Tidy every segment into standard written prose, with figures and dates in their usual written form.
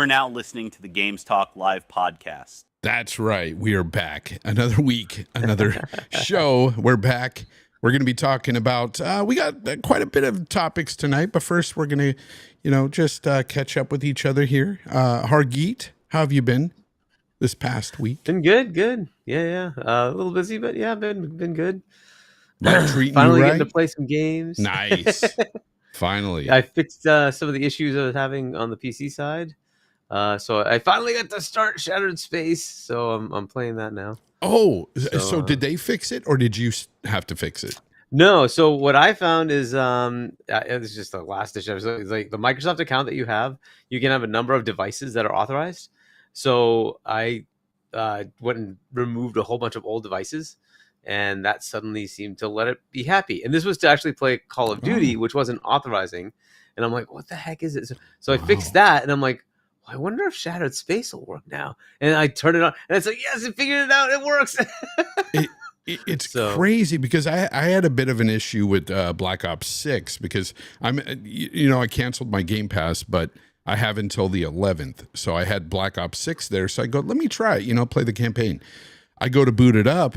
are now listening to the Games Talk Live podcast. That's right. We are back. Another week, another show. We're back. We're going to be talking about, we got quite a bit of topics tonight, but first we're going to, just catch up with each other here. Hargeet, how have you been this past week? Been good. Yeah. A little busy, but yeah, been good. Treating Finally you right? getting to play some games. Nice. Finally. I fixed some of the issues I was having on the PC side. So I finally got to start Shattered Space. So I'm playing that now. Oh, so did they fix it or did you have to fix it? No. So what I found is it's just the last issue. It's like the Microsoft account that you can have a number of devices that are authorized. So I went and removed a whole bunch of old devices, and that suddenly seemed to let it be happy. And this was to actually play Call of Duty, which wasn't authorizing. And I'm like, what the heck is it? So I fixed that, and I'm like, I wonder if Shattered Space will work now. And I turn it on, and it's like, yes, it figured it out. It works. It's crazy because I had a bit of an issue with Black Ops 6 because I canceled my Game Pass, but I have until the 11th. So I had Black Ops 6 there. So I go, let me try it, play the campaign. I go to boot it up,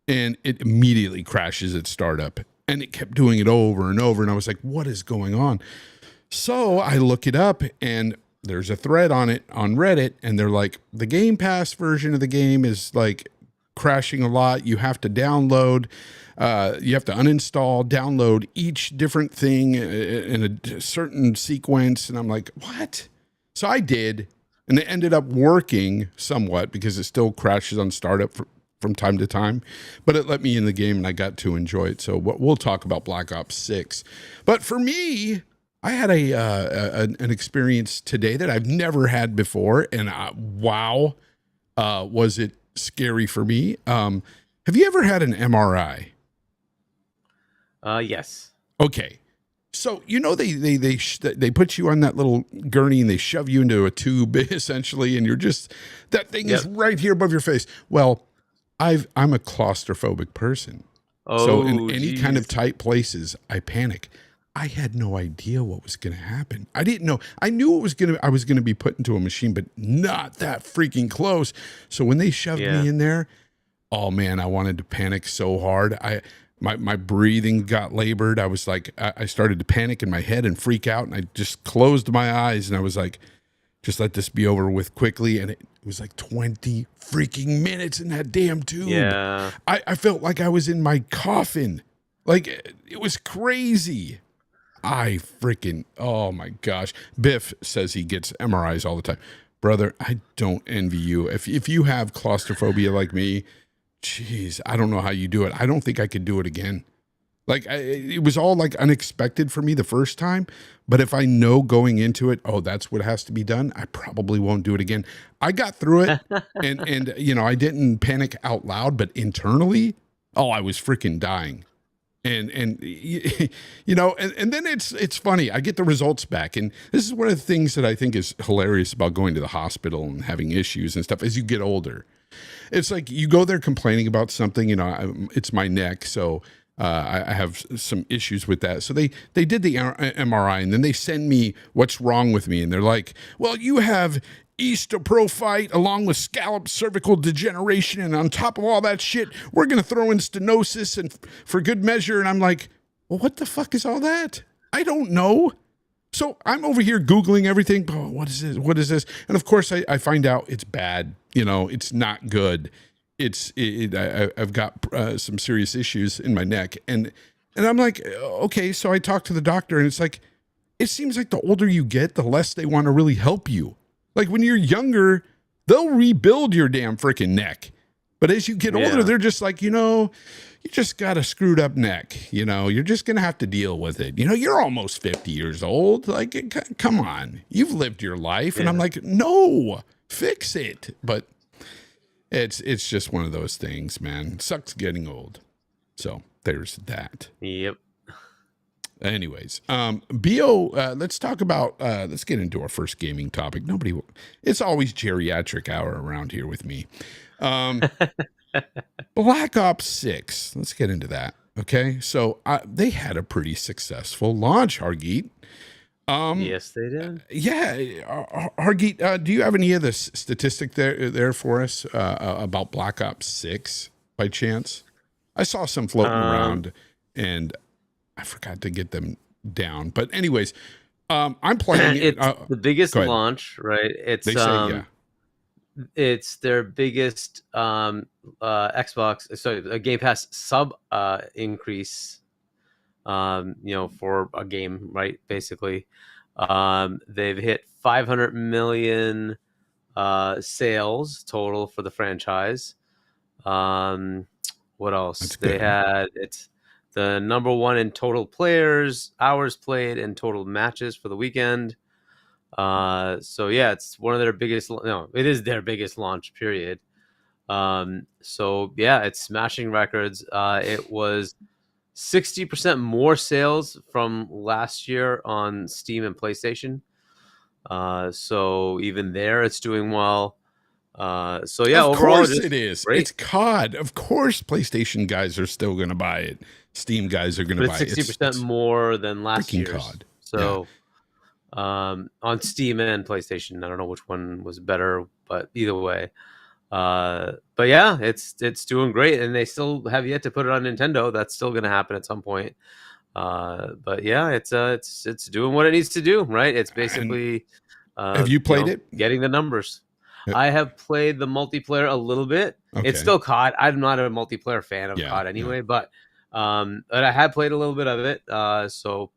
and it immediately crashes at startup. And it kept doing it over and over. And I was like, what is going on? So I look it up, and there's a thread on it on Reddit, and they're like, the Game Pass version of the game is like crashing a lot. You have to download, you have to uninstall, download each different thing in a certain sequence. And I'm like, what? So I did, and it ended up working somewhat because it still crashes on startup from time to time, but it let me in the game and I got to enjoy it. So we'll talk about Black Ops 6. But for me, I had an experience today that I've never had before, and wow, was it scary for me. Have you ever had an MRI? Yes. Okay. So, they put you on that little gurney and they shove you into a tube essentially, and that thing is right here above your face. Well, I'm a claustrophobic person. So in any kind of tight places, I panic. I had no idea what was going to happen. I didn't know. I knew I was going to be put into a machine, but not that freaking close. So when they shoved me in there, oh man, I wanted to panic so hard. My breathing got labored. I was like, I started to panic in my head and freak out, and I just closed my eyes, and I was like, just let this be over with quickly. And it was like 20 freaking minutes in that damn tube. Yeah. I felt like I was in my coffin. Like, it was crazy. Oh my gosh. Biff says he gets MRIs all the time. Brother, I don't envy you. If you have claustrophobia like me, geez, I don't know how you do it. I don't think I could do it again. Like, it was all like unexpected for me the first time, but if I know going into it, oh, that's what has to be done, I probably won't do it again. I got through it, and I didn't panic out loud, but internally, I was freaking dying. And then it's funny. I get the results back, and this is one of the things that I think is hilarious about going to the hospital and having issues and stuff as you get older. It's like you go there complaining about something. It's my neck, so I have some issues with that. So they did the MRI, and then they send me what's wrong with me, and they're like, "Well, you have osteoprophyte along with scallop cervical degeneration, and on top of all that shit, we're going to throw in stenosis and for good measure." And I'm like, well, what the fuck is all that? I don't know. So I'm over here Googling everything. Oh, what is this? What is this? And of course I find out it's bad. It's not good. I've got some serious issues in my neck. And I'm like, okay. So I talked to the doctor, and it's like, it seems like the older you get, the less they want to really help you. Like when you're younger, they'll rebuild your damn freaking neck. But as you get older, they're just like, you just got a screwed up neck. You're just going to have to deal with it. You're almost 50 years old. Like, come on, you've lived your life. And I'm like, no, fix it. But it's just one of those things, man. Sucks getting old. So there's that. Yep. Anyways, let's talk about, let's get into our first gaming topic. It's always geriatric hour around here with me. Black Ops 6, let's get into that. Okay. So they had a pretty successful launch, Hargeet. Yes, they did. Yeah, Hargeet, do you have any of this statistic there for us about Black Ops 6 by chance? I saw some floating around, and I forgot to get them down. But anyways, I'm playing it. It's the biggest launch, right? It's they say, yeah. It's their biggest Xbox, sorry, a Game Pass sub increase. For a game, right? Basically, they've hit 500 million sales total for the franchise. What else? They had it's the number one in total players, hours played, and total matches for the weekend. So yeah, it's one of their biggest. No, it is their biggest launch period. So yeah, it's smashing records. It was 60% more sales from last year on Steam and PlayStation. So even there, it's doing well. So yeah, of overall, course it is. Great. It's COD. Of course, PlayStation guys are still going to buy it. Steam guys are going to buy it. 60% more than last year's. COD. So on Steam and PlayStation, I don't know which one was better, but either way. But yeah, it's doing great, and they still have yet to put it on Nintendo. That's still going to happen at some point. But yeah, it's doing what it needs to do, right? It's basically. Have you played it? Getting the numbers. I have played the multiplayer a little bit. Okay. It's still COD. I'm not a multiplayer fan of COD anyway, but I have played a little bit of it. So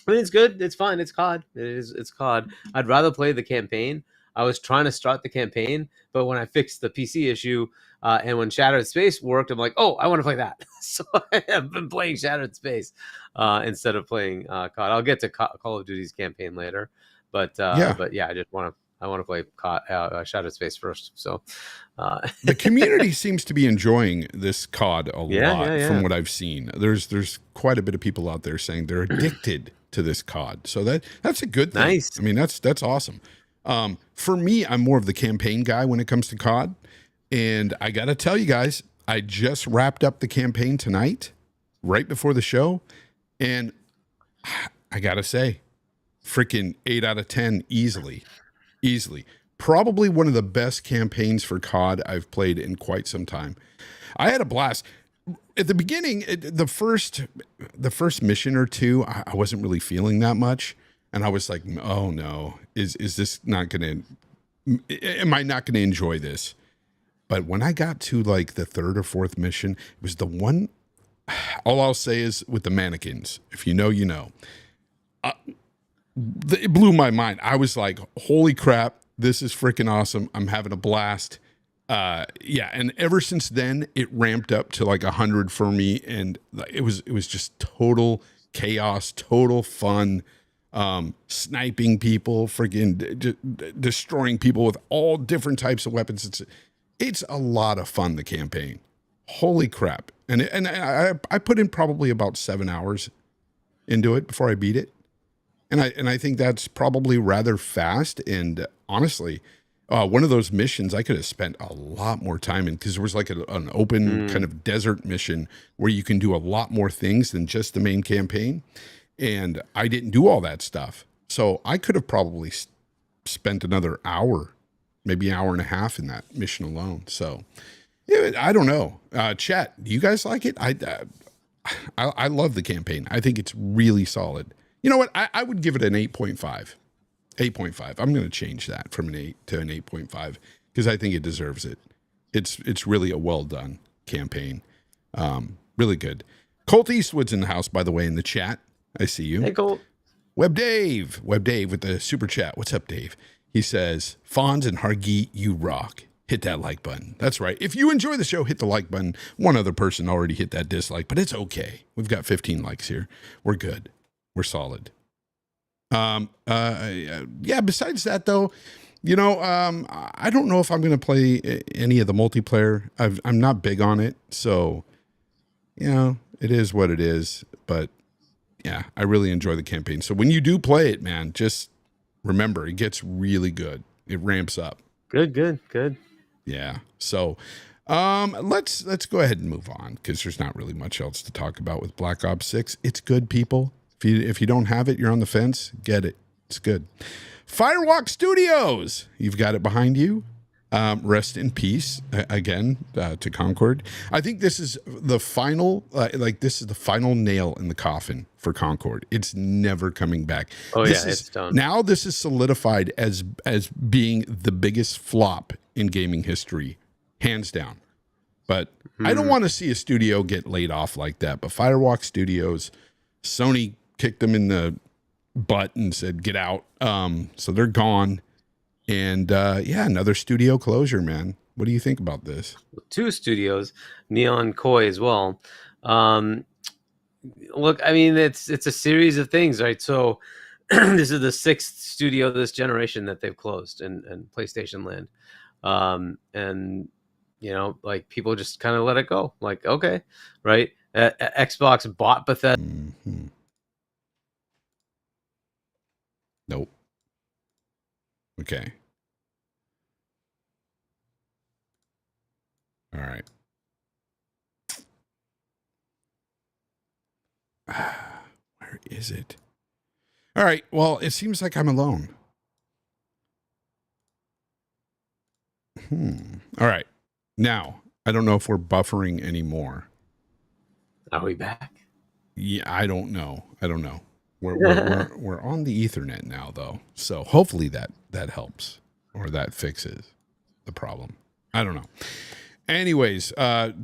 I mean, it's good. It's fine. It's COD. It's COD. I'd rather play the campaign. I was trying to start the campaign, but when I fixed the PC issue and when Shattered Space worked, I'm like, oh, I want to play that. So I have been playing Shattered Space instead of playing COD. I'll get to Call of Duty's campaign later, but yeah, I just want to play Shattered Space first. So the community seems to be enjoying this COD a lot from what I've seen. There's quite a bit of people out there saying they're addicted to this COD. So that's a good thing. Nice. I mean, that's awesome. For me, I'm more of the campaign guy when it comes to COD. And I got to tell you guys, I just wrapped up the campaign tonight, right before the show. And I got to say, freaking 8 out of 10 easily. Probably one of the best campaigns for COD I've played in quite some time. I had a blast. At the beginning, the first mission or two, I wasn't really feeling that much. And I was like, oh no, is this not going to, am I not going to enjoy this? But when I got to like the third or fourth mission, it was the one, all I'll say is with the mannequins. If you know, you know. It blew my mind. I was like, holy crap, this is freaking awesome. I'm having a blast. And ever since then, it ramped up to like 100 for me. And it was just total chaos, total fun. Sniping people, freaking destroying people with all different types of weapons. It's a lot of fun, the campaign. Holy crap. And I put in probably about 7 hours into it before I beat it. And I think that's probably rather fast. And honestly, one of those missions I could have spent a lot more time in, because there was like an open kind of desert mission where you can do a lot more things than just the main campaign. And I didn't do all that stuff. So I could have probably spent another hour, maybe an hour and a half in that mission alone. So I don't know. Chat, do you guys like it? I love the campaign. I think it's really solid. You know what? I would give it an 8.5. 8.5. I'm going to change that from an 8 to an 8.5 because I think it deserves it. It's really a well done campaign. Really good. Colt Eastwood's in the house, by the way, in the chat. I see you. Hey, Colt. Web Dave with the super chat. What's up, Dave? He says, Fonz and Hargeet, you rock. Hit that like button. That's right. If you enjoy the show, hit the like button. One other person already hit that dislike, but it's okay. We've got 15 likes here. We're good. We're solid. Besides that, though, I don't know if I'm going to play any of the multiplayer. I'm not big on it. So, it is what it is. But, yeah, I really enjoy the campaign. So when you do play it, man, just remember, it gets really good. It ramps up. Good. Yeah. So let's go ahead and move on because there's not really much else to talk about with Black Ops 6. It's good, people. If you don't have it, you're on the fence. Get it. It's good. Firewalk Studios. You've got it behind you. Rest in peace again to Concord. I think this is the final, this is the final nail in the coffin for Concord. It's never coming back. It's done. Now this is solidified as being the biggest flop in gaming history, hands down. But I don't want to see a studio get laid off like that. But Firewalk Studios, Sony kicked them in the butt and said, get out. So they're gone. And another studio closure, man. What do you think about this? 2 studios, Neon Koi as well. Look, I mean, it's a series of things, right? So this is the 6th studio this generation that they've closed in PlayStation Land. And like people just kind of let it go. Like, okay, right? Xbox bought Bethesda. Mm-hmm. Nope. Okay. All right. Where is it? All right. Well, it seems like I'm alone. All right. Now, I don't know if we're buffering anymore. Are we back? Yeah, I don't know. We're on the Ethernet now, though. So hopefully that helps or that fixes the problem. I don't know. Anyways,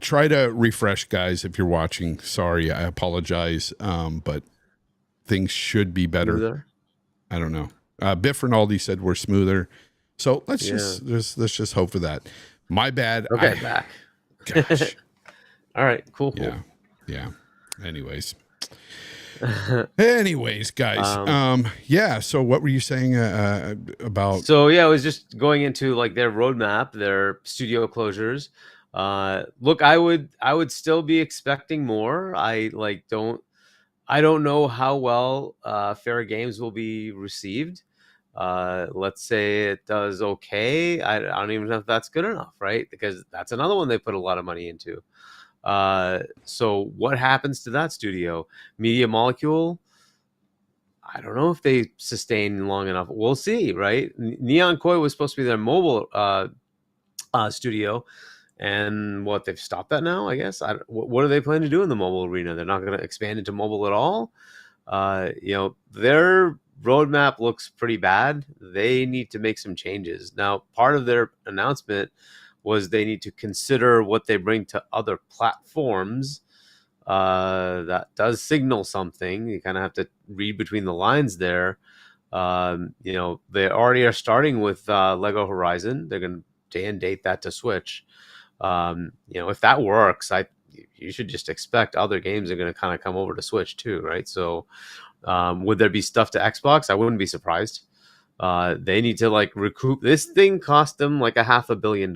try to refresh, guys, if you're watching. Sorry, I apologize, but things should be better. Smoother? I don't know. Biff Rinaldi said we're smoother, so let's just hope for that. My bad. Okay, back. Gosh. All right, cool. Yeah. Anyways, guys. So what were you saying about? So I was just going into like their roadmap, their studio closures. Look, I would still be expecting more. I don't know how well Fair Games will be received. Let's say it does okay. I don't even know if that's good enough, right? Because that's another one they put a lot of money into. So what happens to that studio? Media Molecule, I don't know if they sustain long enough. We'll see, right? Neon Koi was supposed to be their mobile studio, and they've stopped that now, I guess. What are they planning to do in the mobile arena? They're not going to expand into mobile at all. Their roadmap looks pretty bad. They need to make some changes. Now, part of their announcement was they need to consider what they bring to other platforms. That does signal something. You kind of have to read between the lines there. They already are starting with Lego Horizon. They're going to day and date that to Switch. If that works, you should just expect other games are going to kind of come over to Switch too, right? So would there be stuff to Xbox? I wouldn't be surprised. They need to recoup. This thing cost them $500 million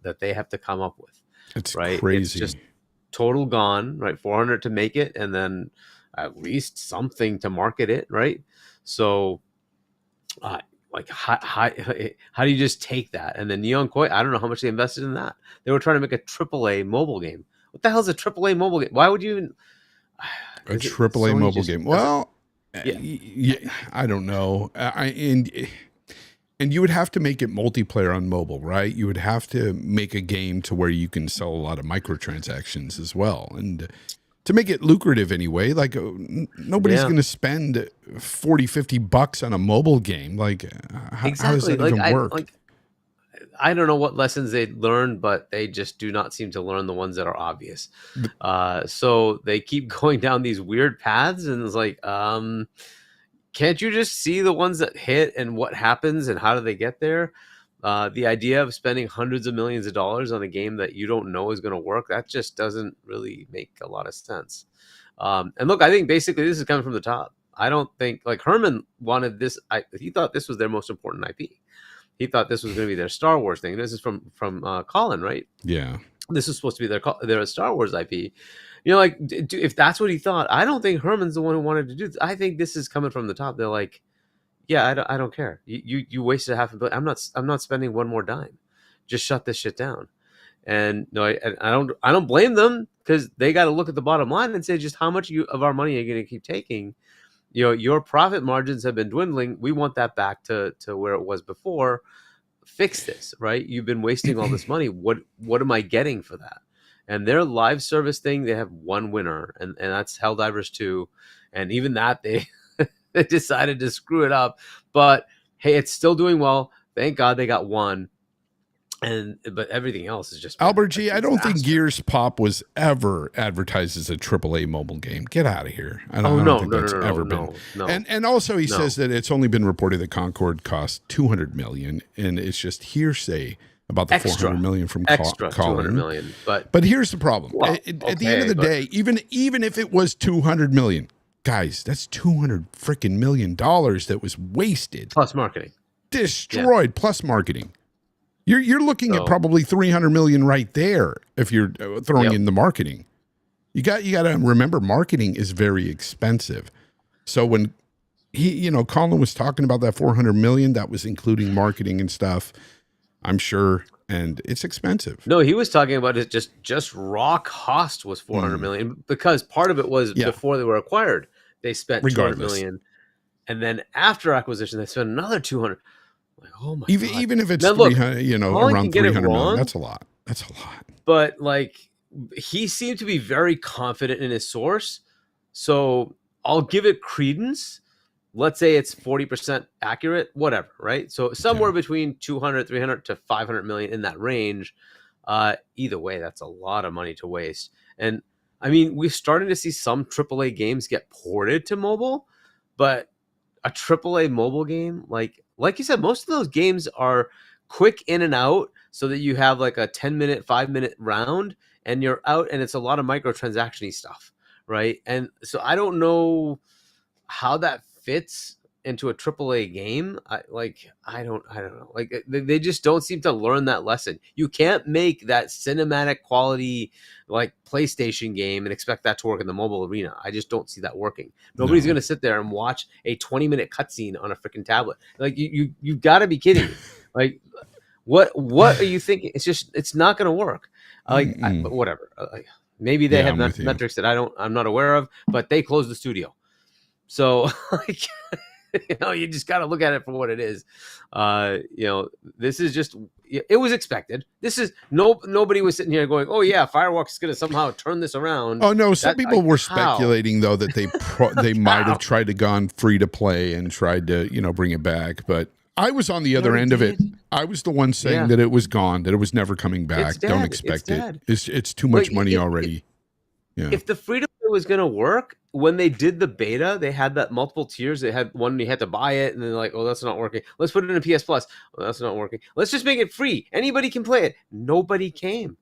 that they have to come up with. It's right? crazy. It's just total gone, right? 400 to make it, and then at least something to market it, right? So, how do you just take that? And then Neon Koi, I don't know how much they invested in that. They were trying to make a AAA mobile game. What the hell is a AAA mobile game? Why would you even a AAA mobile game? Well, I don't know. And you would have to make it multiplayer on mobile, right? You would have to make a game to where you can sell a lot of microtransactions as well. And to make it lucrative anyway, nobody's going to spend $40-50 on a mobile game. How does that even work? I don't know what lessons they learned, but they just do not seem to learn the ones that are obvious. So they keep going down these weird paths, and it's can't you just see the ones that hit and what happens and how do they get there? The idea of spending hundreds of millions of dollars on a game that you don't know is going to work, that just doesn't really make a lot of sense. And look, I think basically this is coming from the top. I don't think Herman wanted this. He thought this was their most important IP. He thought this was going to be their Star Wars thing. This is from Colin, right? Yeah. This is supposed to be their Star Wars IP. If that's what he thought, I don't think Herman's the one who wanted to do this. I think this is coming from the top. They're like, yeah, I don't care. You wasted $500 million. I'm not spending one more dime. Just shut this shit down. And no, I don't blame them, because they got to look at the bottom line and say, just how much of our money are you going to keep taking? your profit margins have been dwindling. We want that back to where it was before. Fix this, right? You've been wasting all this money. What am I getting for that? And their live service thing, they have one winner, and that's Helldivers 2. And even that, they decided to screw it up. But hey, it's still doing well. Thank God they got one. But everything else is just Albert G. I don't think Gears Pop was ever advertised as a AAA mobile game. Get out of here. I don't think that's ever been. No. And also he says that it's only been reported that Concord cost $200 million, and it's just hearsay about the $400 million from extra Colin. $200 million. But here's the problem. Well, at the end of the day, even if it was $200 million, guys, that's $200 freaking million that was wasted. Plus marketing. Destroyed, plus marketing. You're looking at probably $300 million right there if you're throwing in the marketing. You got to remember, marketing is very expensive. So when Colin was talking about that $400 million, that was including marketing and stuff, I'm sure, and it's expensive. No, he was talking about it just raw cost was $400 million, because part of it was before they were acquired. They spent $200 million, and then after acquisition, they spent another $200. Like, oh my God. Even if it's around $300 million, that's a lot. That's a lot. But like, he seemed to be very confident in his source, so I'll give it credence. Let's say it's 40% accurate, whatever, right? So somewhere between 200, 300 to 500 million, in that range. Either way, that's a lot of money to waste. And I mean, we're starting to see some AAA games get ported to mobile, but a AAA mobile game, like you said, most of those games are quick in and out, so that you have like a 10-minute, 5-minute round, and you're out, and it's a lot of microtransaction-y stuff, right? And so I don't know how that fits into a AAA game. I don't know. Like, they just don't seem to learn that lesson. You can't make that cinematic quality like PlayStation game and expect that to work in the mobile arena. I just don't see that working. Nobody's going to sit there and watch a 20-minute cutscene on a freaking tablet. Like, you got to be kidding me. Like, what are you thinking? It's not going to work. But whatever. Maybe they have metrics that I'm not aware of, but they closed the studio. So like, you just got to look at it for what it is. This is just, it was expected. This is nobody was sitting here going, oh yeah, Firewalk is going to somehow turn this around. Oh no. Some people were speculating though that they might have tried to gone free to play and tried to, bring it back. But I was on the other end of it. I was the one saying that it was gone, that it was never coming back. Don't expect it. It's too much money already. If the free to play was going to work, when they did the beta, they had that multiple tiers. They had one, you had to buy it, and then like, oh, that's not working. Let's put it in a PS Plus. Oh, that's not working. Let's just make it free. Anybody can play it. Nobody came.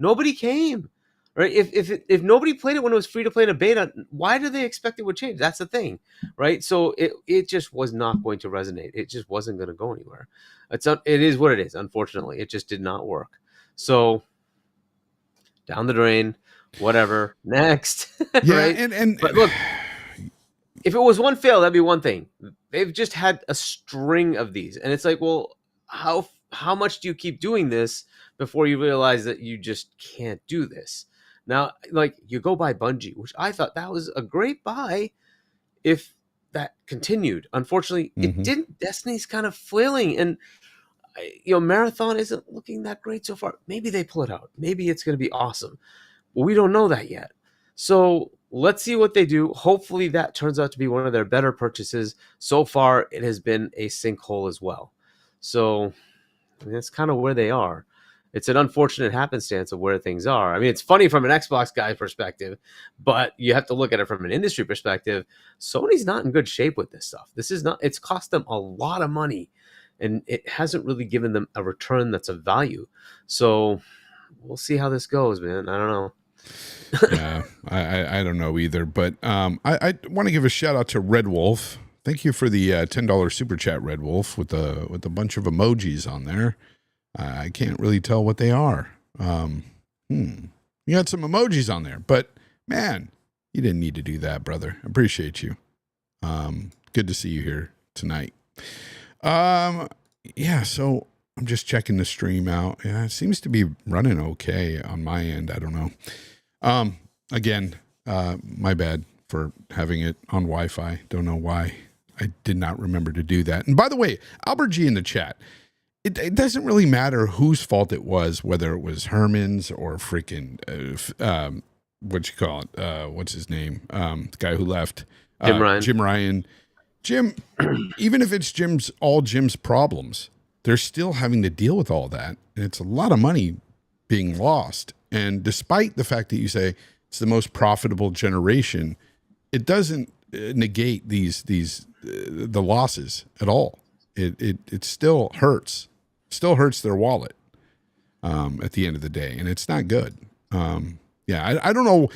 Right? If nobody played it when it was free to play in a beta, why do they expect it would change? That's the thing, right? So it just was not going to resonate. It just wasn't going to go anywhere. It is what it is. Unfortunately, it just did not work. So down the drain. Whatever. Next. Yeah, right? But look, if it was one fail, that'd be one thing. They've just had a string of these, and it's like, well, how much do you keep doing this before you realize that you just can't do this? Now, like, you go buy Bungie, which I thought that was a great buy if that continued. Unfortunately, it didn't. Destiny's kind of flailing, and Marathon isn't looking that great so far. Maybe they pull it out. Maybe it's going to be awesome. Well, we don't know that yet. So let's see what they do. Hopefully that turns out to be one of their better purchases. So far, it has been a sinkhole as well. So that's kind of where they are. It's an unfortunate happenstance of where things are. I mean, it's funny from an Xbox guy perspective, but you have to look at it from an industry perspective. Sony's not in good shape with this stuff. It's cost them a lot of money, and it hasn't really given them a return that's of value. So we'll see how this goes, man. I don't know. Yeah, I don't know either, but I want to give a shout out to Red Wolf. Thank you for the $10 super chat, Red Wolf, with a bunch of emojis on there. I can't really tell what they are. You got some emojis on there, but man, you didn't need to do that, brother. I appreciate you. Good to see you here tonight. Yeah, so I'm just checking the stream out. Yeah, it seems to be running okay on my end. I don't know. Again, my bad. for having it on Wi-Fi. Don't know why. I did not remember to do that. And by the way, Albert G in the chat, it doesn't really matter whose fault it was, whether it was Herman's or freaking, what you call it? What's his name? The guy who left. Jim Ryan. Jim, even if it's all Jim's problems, they're still having to deal with all that. And it's a lot of money being lost. And despite the fact that you say it's the most profitable generation, it doesn't negate the losses at all. It still hurts. Still hurts their wallet at the end of the day, and it's not good. I don't know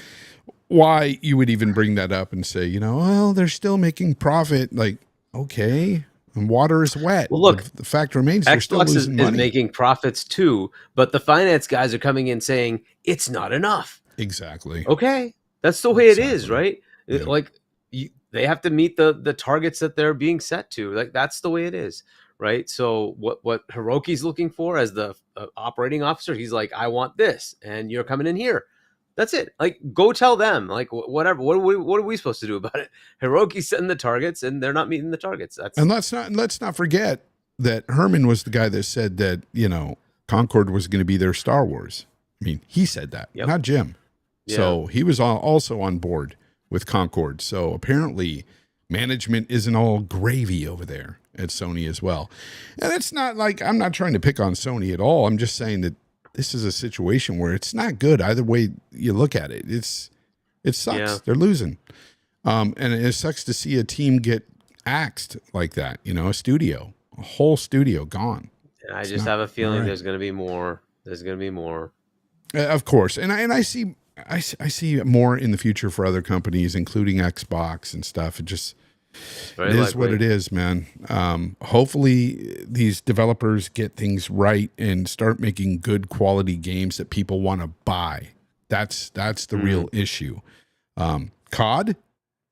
why you would even bring that up and say, well, they're still making profit. Like, okay, and water is wet. Well, look, the fact remains they're still losing money. Is making profits too, but the finance guys are coming in saying it's not enough. Exactly. Okay, that's the way it is, right? Yeah. Like they have to meet the targets that they're being set to. Like that's the way it is. Right. So what Hiroki's looking for as the operating officer, he's like, I want this and you're coming in here. That's it. Like, go tell them, like, whatever. What are we supposed to do about it? Hiroki's setting the targets and they're not meeting the targets. And let's not forget that Herman was the guy that said that, Concorde was going to be their Star Wars. I mean, he said that, not Jim. Yeah. So he was also on board with Concorde. So apparently management isn't all gravy over there at Sony as well. And it's not like, I'm not trying to pick on Sony at all. I'm just saying that this is a situation where it's not good either way you look at it. It sucks. Yeah. They're losing. And it sucks to see a team get axed like that, a whole studio gone. And I just have a feeling there's going to be more. There's going to be more. Of course. And I see more in the future for other companies, including Xbox and stuff. It is what it is, man. Hopefully these developers get things right and start making good quality games that people want to buy. That's the real issue. COD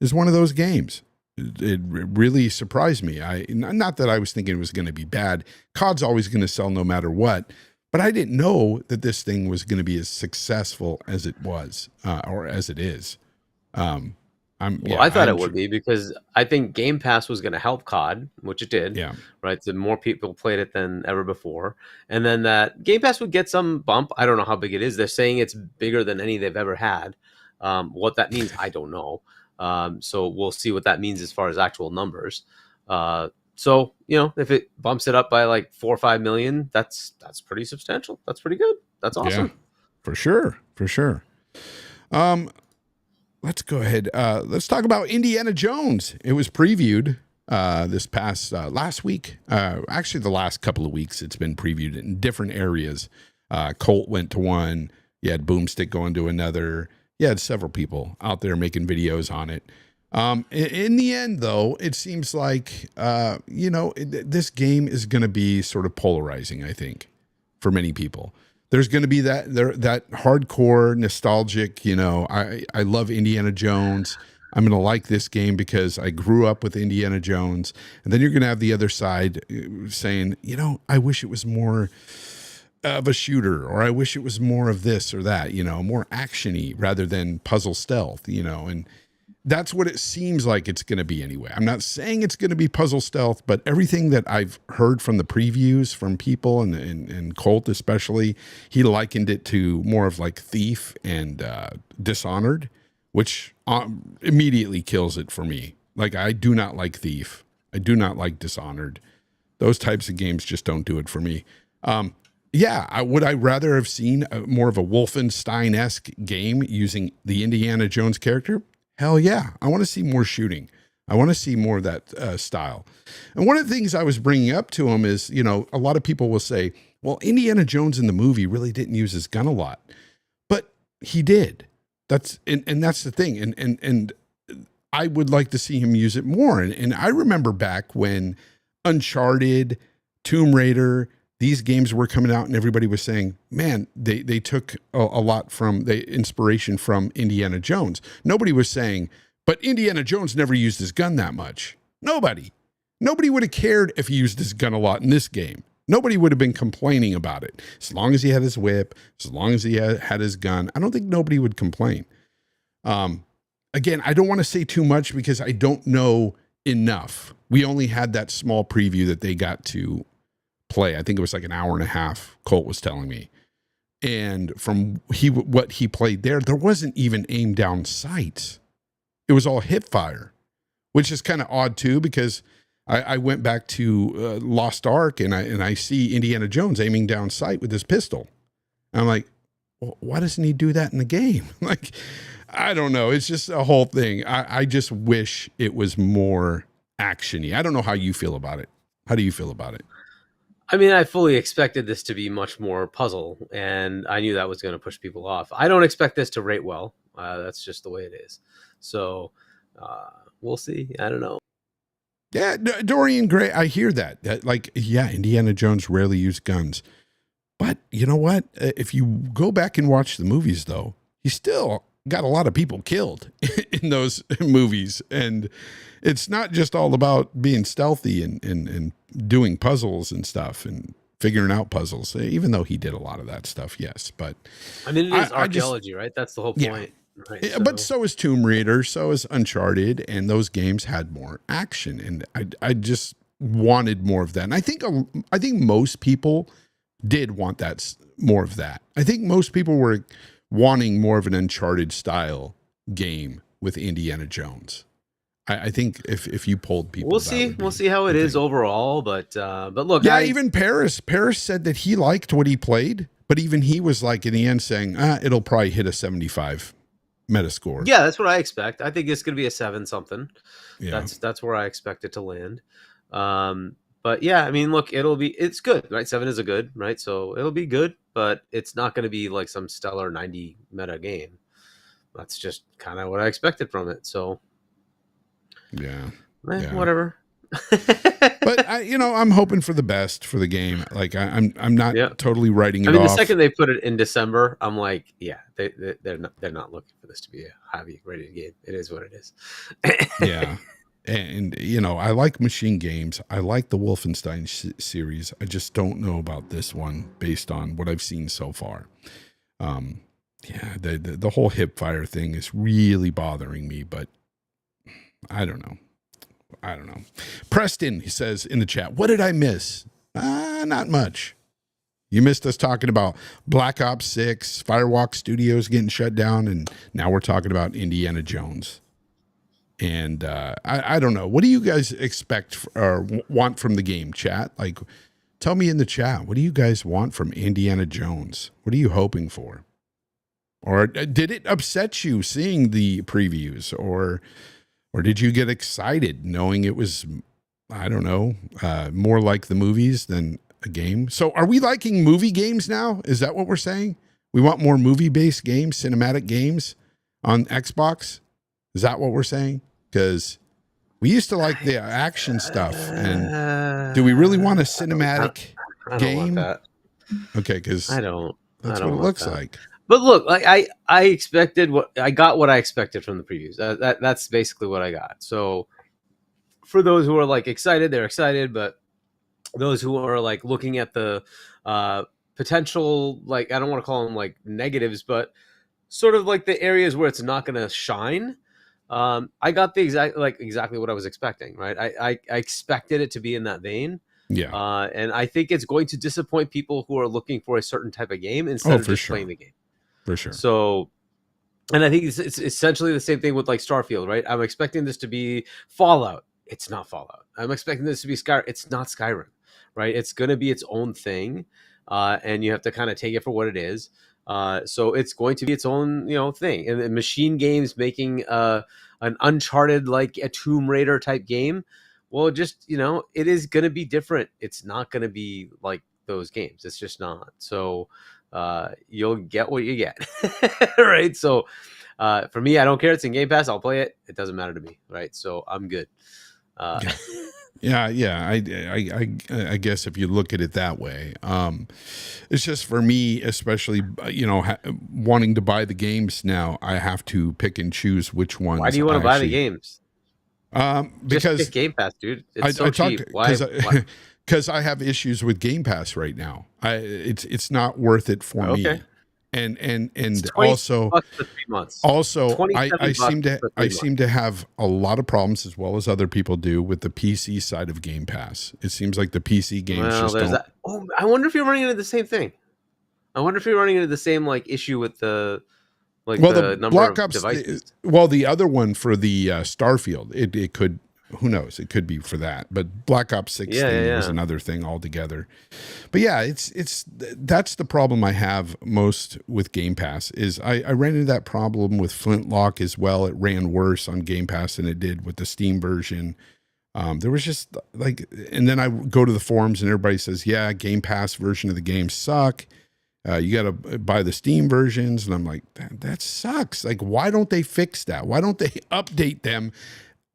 is one of those games. It really surprised me. Not that I was thinking it was going to be bad. COD's always going to sell no matter what, but I didn't know that this thing was going to be as successful as it was, or as it is. I thought it would be, because I think Game Pass was going to help COD, which it did. Yeah. Right. So more people played it than ever before. And then that Game Pass would get some bump. I don't know how big it is. They're saying it's bigger than any they've ever had. What that means, I don't know. So we'll see what that means as far as actual numbers. So, if it bumps it up by like 4 or 5 million, that's pretty substantial. That's pretty good. That's awesome. Yeah, for sure. Let's go ahead. Let's talk about Indiana Jones. It was previewed this past last week. Actually, the last couple of weeks, it's been previewed in different areas. Colt went to one. You had Boomstick going to another. You had several people out there making videos on it. In the end, though, it seems like, this game is going to be sort of polarizing, I think, for many people. There's going to be that hardcore nostalgic, I love Indiana Jones. I'm going to like this game because I grew up with Indiana Jones. And then you're going to have the other side saying, I wish it was more of a shooter, or I wish it was more of this or that, more action-y rather than puzzle stealth, and that's what it seems like it's going to be anyway. I'm not saying it's going to be puzzle stealth, but everything that I've heard from the previews from people and Colt especially, he likened it to more of like Thief and Dishonored, which immediately kills it for me. Like, I do not like Thief. I do not like Dishonored. Those types of games just don't do it for me. Would I rather have seen more of a Wolfenstein-esque game using the Indiana Jones character? Hell yeah. I want to see more shooting. I want to see more of that style. And one of the things I was bringing up to him is, a lot of people will say, well, Indiana Jones in the movie really didn't use his gun a lot, but he did. That's the thing. And I would like to see him use it more. And I remember back when Uncharted, Tomb Raider, these games were coming out and everybody was saying, man, they took a lot from the inspiration from Indiana Jones. Nobody was saying, but Indiana Jones never used his gun that much. Nobody would have cared if he used his gun a lot in this game. Nobody would have been complaining about it. As long as he had his whip, as long as he had his gun, I don't think nobody would complain. again, I don't want to say too much because I don't know enough. We only had that small preview that they got to play. I think it was like an hour and a half, Colt was telling me. And from what he played there wasn't even aim down sights. It was all hip fire, which is kind of odd too, because I went back to Lost Ark and I see Indiana Jones aiming down sight with his pistol. And I'm like, well, why doesn't he do that in the game? Like, I don't know. It's just a whole thing. I just wish it was more action-y. I don't know how you feel about it. How do you feel about it? I mean, I fully expected this to be much more puzzle, and I knew that was going to push people off. I don't expect this to rate well. That's just the way it is. So we'll see. I don't know. Yeah, Dorian Gray, I hear that. Like, yeah, Indiana Jones rarely used guns. But you know what? If you go back and watch the movies, though, he still got a lot of people killed in those movies. And it's not just all about being stealthy and doing puzzles and stuff and figuring out puzzles, even though he did a lot of that stuff, yes. But I mean, it is archaeology, right? That's the whole point. Yeah. Right, so. But so is Tomb Raider, so is Uncharted, and those games had more action. And I just wanted more of that. And I think most people did want that, more of that. I think most people were wanting more of an Uncharted style game with Indiana Jones. I think if you polled people, we'll see how it is overall. But look, yeah, even Paris said that he liked what he played, but even he was like in the end saying, it'll probably hit a 75 Metascore. Yeah, that's what I expect. I think it's going to be a 7 something. Yeah. That's where I expect it to land. But yeah, I mean, look, it's good, right? 7 is a good, right? So it'll be good, but it's not going to be like some stellar 90 meta game. That's just kind of what I expected from it. So yeah. Whatever. But I'm hoping for the best for the game. Like I'm not totally writing it off. The second they put it in December, I'm like, yeah, they're not looking for this to be a heavy rated game. It is what it is. Yeah. And I like machine games. I like the Wolfenstein series. I just don't know about this one based on what I've seen so far. Yeah, the whole hip fire thing is really bothering me, but I don't know. Preston, he says in the chat, what did I miss? Not much. You missed us talking about Black Ops 6, Firewalk Studios getting shut down, and now we're talking about Indiana Jones. And I don't know. What do you guys expect or want from the game, chat? Like, tell me in the chat, what do you guys want from Indiana Jones? What are you hoping for? Or did it upset you seeing the previews? Or did you get excited knowing it was, I don't know, more like the movies than a game? So are we liking movie games now? Is that what we're saying? We want more movie-based games, cinematic games on Xbox? Is that what we're saying? Because we used to like the action stuff. And do we really want a cinematic game? Want that. Okay, because that's what it looks like. But look, like I expected what I expected from the previews. That's basically what I got. So for those who are like excited, they're excited. But those who are like looking at the potential, like, I don't want to call them like negatives, but sort of like the areas where it's not going to shine. I got the exactly what I was expecting. Right. I expected it to be in that vein. Yeah. And I think it's going to disappoint people who are looking for a certain type of game instead of just playing the game. For sure. So, and I think it's essentially the same thing with like Starfield, right? I'm expecting this to be Fallout. It's not Fallout. I'm expecting this to be Skyrim. It's not Skyrim, right? It's going to be its own thing. And you have to kind of take it for what it is. So it's going to be its own, thing. And machine games making an Uncharted, like a Tomb Raider type game. Well, just, it is going to be different. It's not going to be like those games. It's just not. So you'll get what you get. Right. So for me, I don't care. It's in Game Pass. I'll play it. It doesn't matter to me. Right. So I'm good. Yeah. I guess if you look at it that way, it's just for me, especially, wanting to buy the games now, I have to pick and choose which ones. Why do you want to buy the games? Because just Game Pass, dude. It's so cheap. Why? Because I have issues with Game Pass right now. It's not worth it for me. and It's 20 also bucks for 3 months. also I 27 seem bucks to for 3 I months. seem to have a lot of problems, as well as other people do, with the PC side of Game Pass. It seems like the PC games Well, just there's don't. that. Oh, I wonder if you're running into the same thing. I wonder if you're running into the same like issue with the Well, the number Black of Ops, devices. the other one for the Starfield, it could, who knows, it could be for that. But Black Ops 6 Yeah, thing yeah, was yeah. another thing altogether. But yeah, that's the problem I have most with Game Pass is I ran into that problem with Flintlock as well. It ran worse on Game Pass than it did with the Steam version. There was just like, and then I go to the forums and everybody says, yeah, Game Pass version of the game suck. You got to buy the Steam versions. And I'm like, that sucks. Like, why don't they fix that? Why don't they update them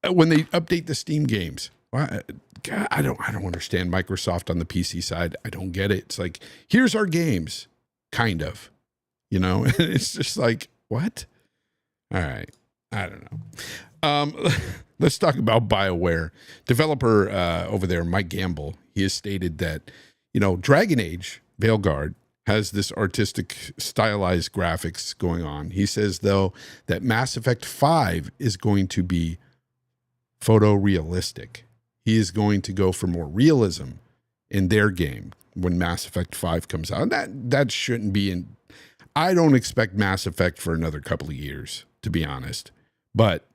when they update the Steam games? Why? God, I don't understand Microsoft on the PC side. I don't get it. It's like, here's our games, kind of, you know, and it's just like, what? All right. I don't know. Let's talk about BioWare. Developer over there, Mike Gamble, he has stated that, you know, Dragon Age, Veilguard, has this artistic stylized graphics going on. He says, though, that Mass Effect 5 is going to be photorealistic. He is going to go for more realism in their game when Mass Effect 5 comes out. That shouldn't be in. I don't expect Mass Effect for another couple of years, to be honest. But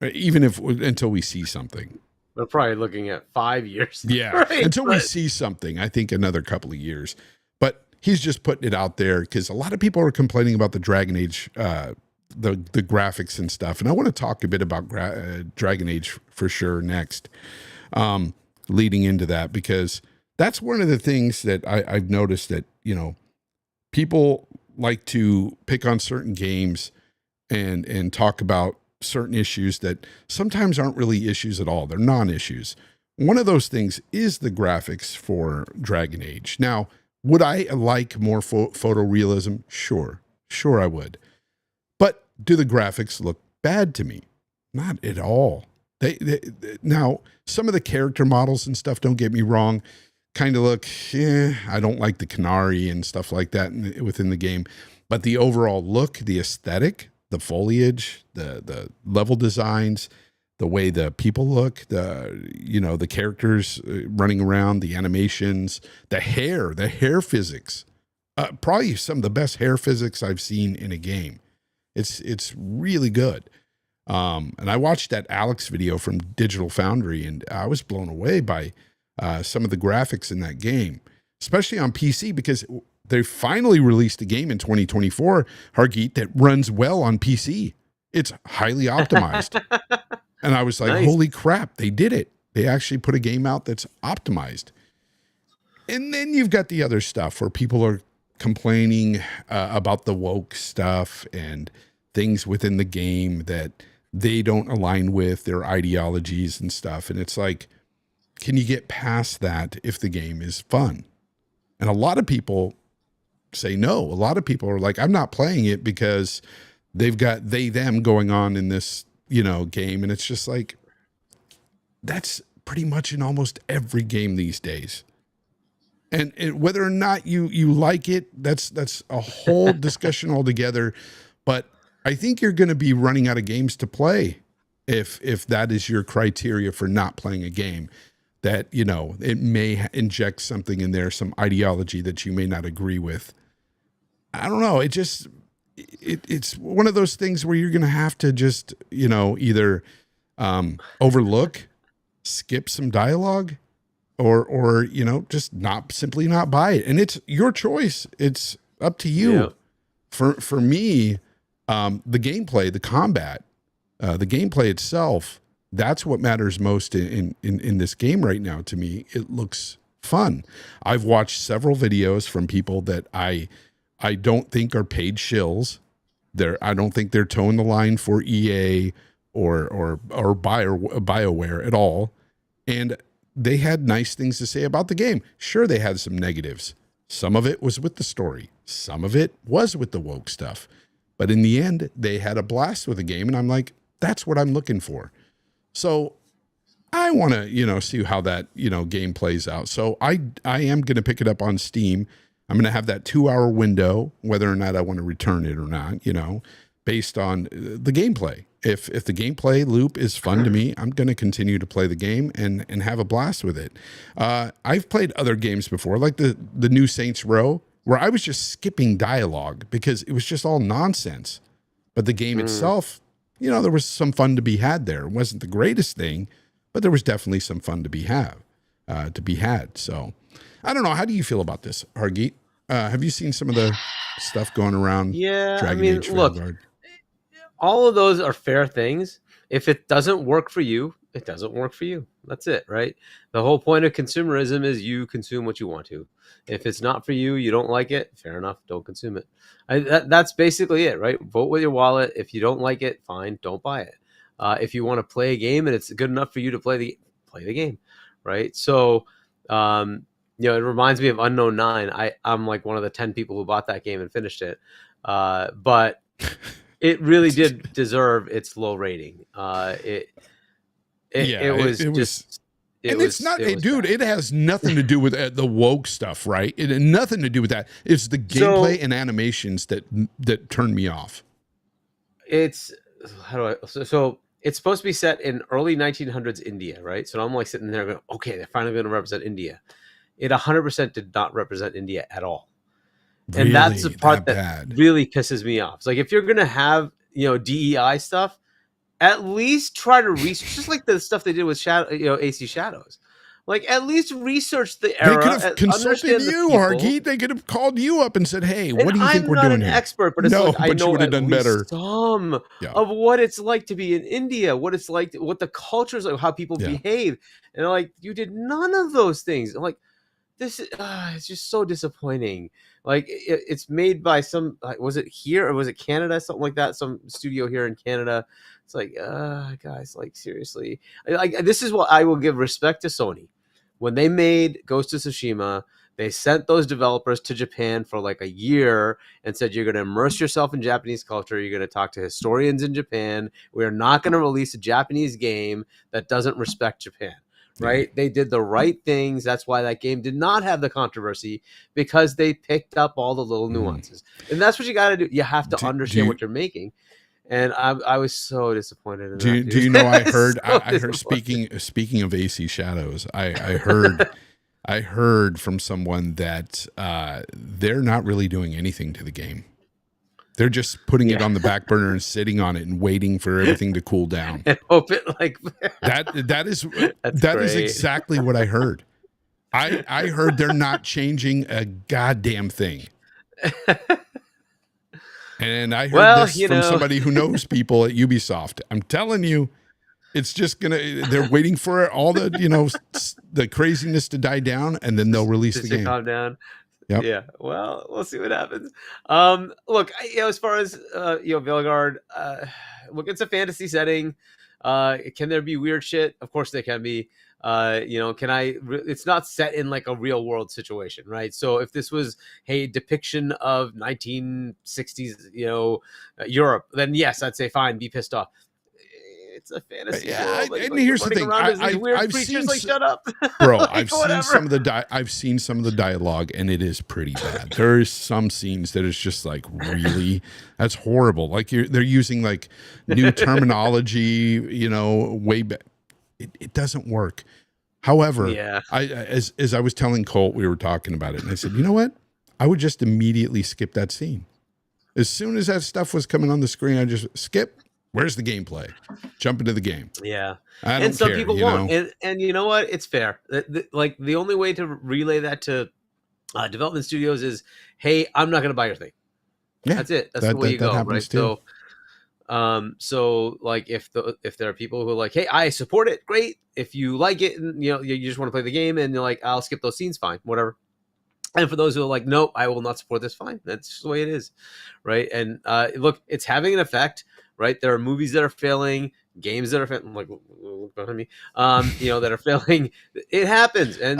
even until we see something. We're probably looking at 5 years. Yeah. Right, Until we see something, I think another couple of years. But he's just putting it out there because a lot of people are complaining about the Dragon Age, the graphics and stuff. And I want to talk a bit about Dragon Age for sure next, leading into that, because that's one of the things that I've noticed that, you know, people like to pick on certain games and talk about certain issues that sometimes aren't really issues at all. They're non-issues. One of those things is the graphics for Dragon Age. Now, would I like more photorealism? Sure I would. But do the graphics look bad to me? Not at all. They now, some of the character models and stuff, don't get me wrong, kind of look, I don't like the Canary and stuff like that within the game. But the overall look, the aesthetic, the foliage, the level designs, the way the people look, the characters running around, the animations, the hair physics, probably some of the best hair physics I've seen in a game. It's really good. And I watched that Alex video from Digital Foundry, and I was blown away by some of the graphics in that game, especially on PC, because they finally released a game in 2024, Hargeet, that runs well on PC. It's highly optimized. And I was like, Nice. Holy crap, they did it. They actually put a game out that's optimized. And then you've got the other stuff where people are complaining about the woke stuff and things within the game that they don't align with their ideologies and stuff. And it's like, can you get past that if the game is fun? And a lot of people say no. A lot of people are like, I'm not playing it because they've got them going on in this, game. And it's just like, that's pretty much in almost every game these days. And whether or not you like it, that's a whole discussion altogether. But I think you're going to be running out of games to play if that is your criteria for not playing a game. That, it may inject something in there, some ideology that you may not agree with. I don't know. It's one of those things where you're going to have to just, either overlook, skip some dialogue, or just simply not buy it. And it's your choice. It's up to you. Yeah. For me, the gameplay, the combat, the gameplay itself, that's what matters most in this game right now. To me, it looks fun. I've watched several videos from people that I don't think are paid shills. I don't think they're towing the line for EA or BioWare at all. And they had nice things to say about the game. Sure, they had some negatives. Some of it was with the story. Some of it was with the woke stuff. But in the end, they had a blast with the game. And I'm like, that's what I'm looking for. So I want to, see how that, game plays out. So I am going to pick it up on Steam. I'm going to have that 2-hour window, whether or not I want to return it or not, based on the gameplay. If the gameplay loop is fun to me, I'm going to continue to play the game and have a blast with it. I've played other games before, like the new Saints Row, where I was just skipping dialogue because it was just all nonsense. But the game itself, there was some fun to be had there. It wasn't the greatest thing, but there was definitely some fun to be had. So I don't know. How do you feel about this, Hargeet? Have you seen some of the stuff going around? Yeah, Dragon Age look, Veilguard? all of those are fair things. If it doesn't work for you, it doesn't work for you. That's it, right? The whole point of consumerism is you consume what you want to. If it's not for you, you don't like it, fair enough, don't consume it. That's basically it, right? Vote with your wallet. If you don't like it, fine, don't buy it. If you want to play a game and it's good enough for you to play the game, right? So, it reminds me of Unknown 9. I'm like one of the 10 people who bought that game and finished it. But it really did deserve its low rating. It has nothing to do with the woke stuff, right? It had nothing to do with that. It's the gameplay and animations that turned me off. It's it's supposed to be set in early 1900s India, right? So I'm like sitting there going, okay, they're finally going to represent India. It 100% did not represent India at all. And that's the part that really pisses me off. It's like, if you're going to have, DEI stuff, at least try to research, just like the stuff they did with AC Shadows. Like, at least research the era. They could have consulted you, Hargeet. They could have called you up and said, hey, what do you think we're doing here? I'm not an expert, but it's I know you would have done better. Some of what it's like to be in India, what it's like, what the culture is like, how people behave. And like, you did none of those things. I'm like, this is it's just so disappointing. Like, it's made by some, was it here or was it Canada, something like that, some studio here in Canada. It's like, guys, like, seriously, like, this is what I will give respect to Sony. When they made Ghost of Tsushima, they sent those developers to Japan for like a year and said, you're going to immerse yourself in Japanese culture. You're going to talk to historians in Japan. We're not going to release a Japanese game that doesn't respect Japan. Right? They did the right things. That's why that game did not have the controversy, because they picked up all the little nuances. And that's what you got to do. You have to understand what you're making. And I was so disappointed in that. Do you know, I heard speaking of AC Shadows, I heard from someone that they're not really doing anything to the game. They're just putting it on the back burner and sitting on it and waiting for everything to cool down. And hope it like that is exactly what I heard. I heard they're not changing a goddamn thing. And I heard this from somebody who knows people at Ubisoft. I'm telling you, it's just they're waiting for all the, the craziness to die down, and then they'll release the game. Calm down. Yep. Yeah. Well, we'll see what happens. Look, as far as Veilguard, look, it's a fantasy setting. Can there be weird shit? Of course there can be. It's not set in like a real world situation, right? So if this was a depiction of 1960s, Europe, then yes, I'd say fine, be pissed off. It's a fantasy world. And here's the thing: I've seen, like, shut up, bro. I've seen some of the dialogue, and it is pretty bad. There's some scenes that is just like, really, that's horrible. Like they're using like new terminology, way back. It doesn't work. However, as I was telling Colt, we were talking about it, and I said, you know what? I would just immediately skip that scene. As soon as that stuff was coming on the screen, I just skip. Where's the gameplay? Jump into the game. Yeah. I don't some care, people won't. And you know what? It's fair. Like, the only way to relay that to development studios is, hey, I'm not going to buy your thing. Yeah, that's it. That's the way you go, right? Too. So like, if there are people who are like, hey, I support it, great. If you like it, and you just want to play the game, and you're like, I'll skip those scenes, fine, whatever. And for those who are like, nope, I will not support this, fine. That's just the way it is, right? And look, it's having an effect. Right, there are movies that are failing, games that are failing, like, look behind me, that are failing. It happens. And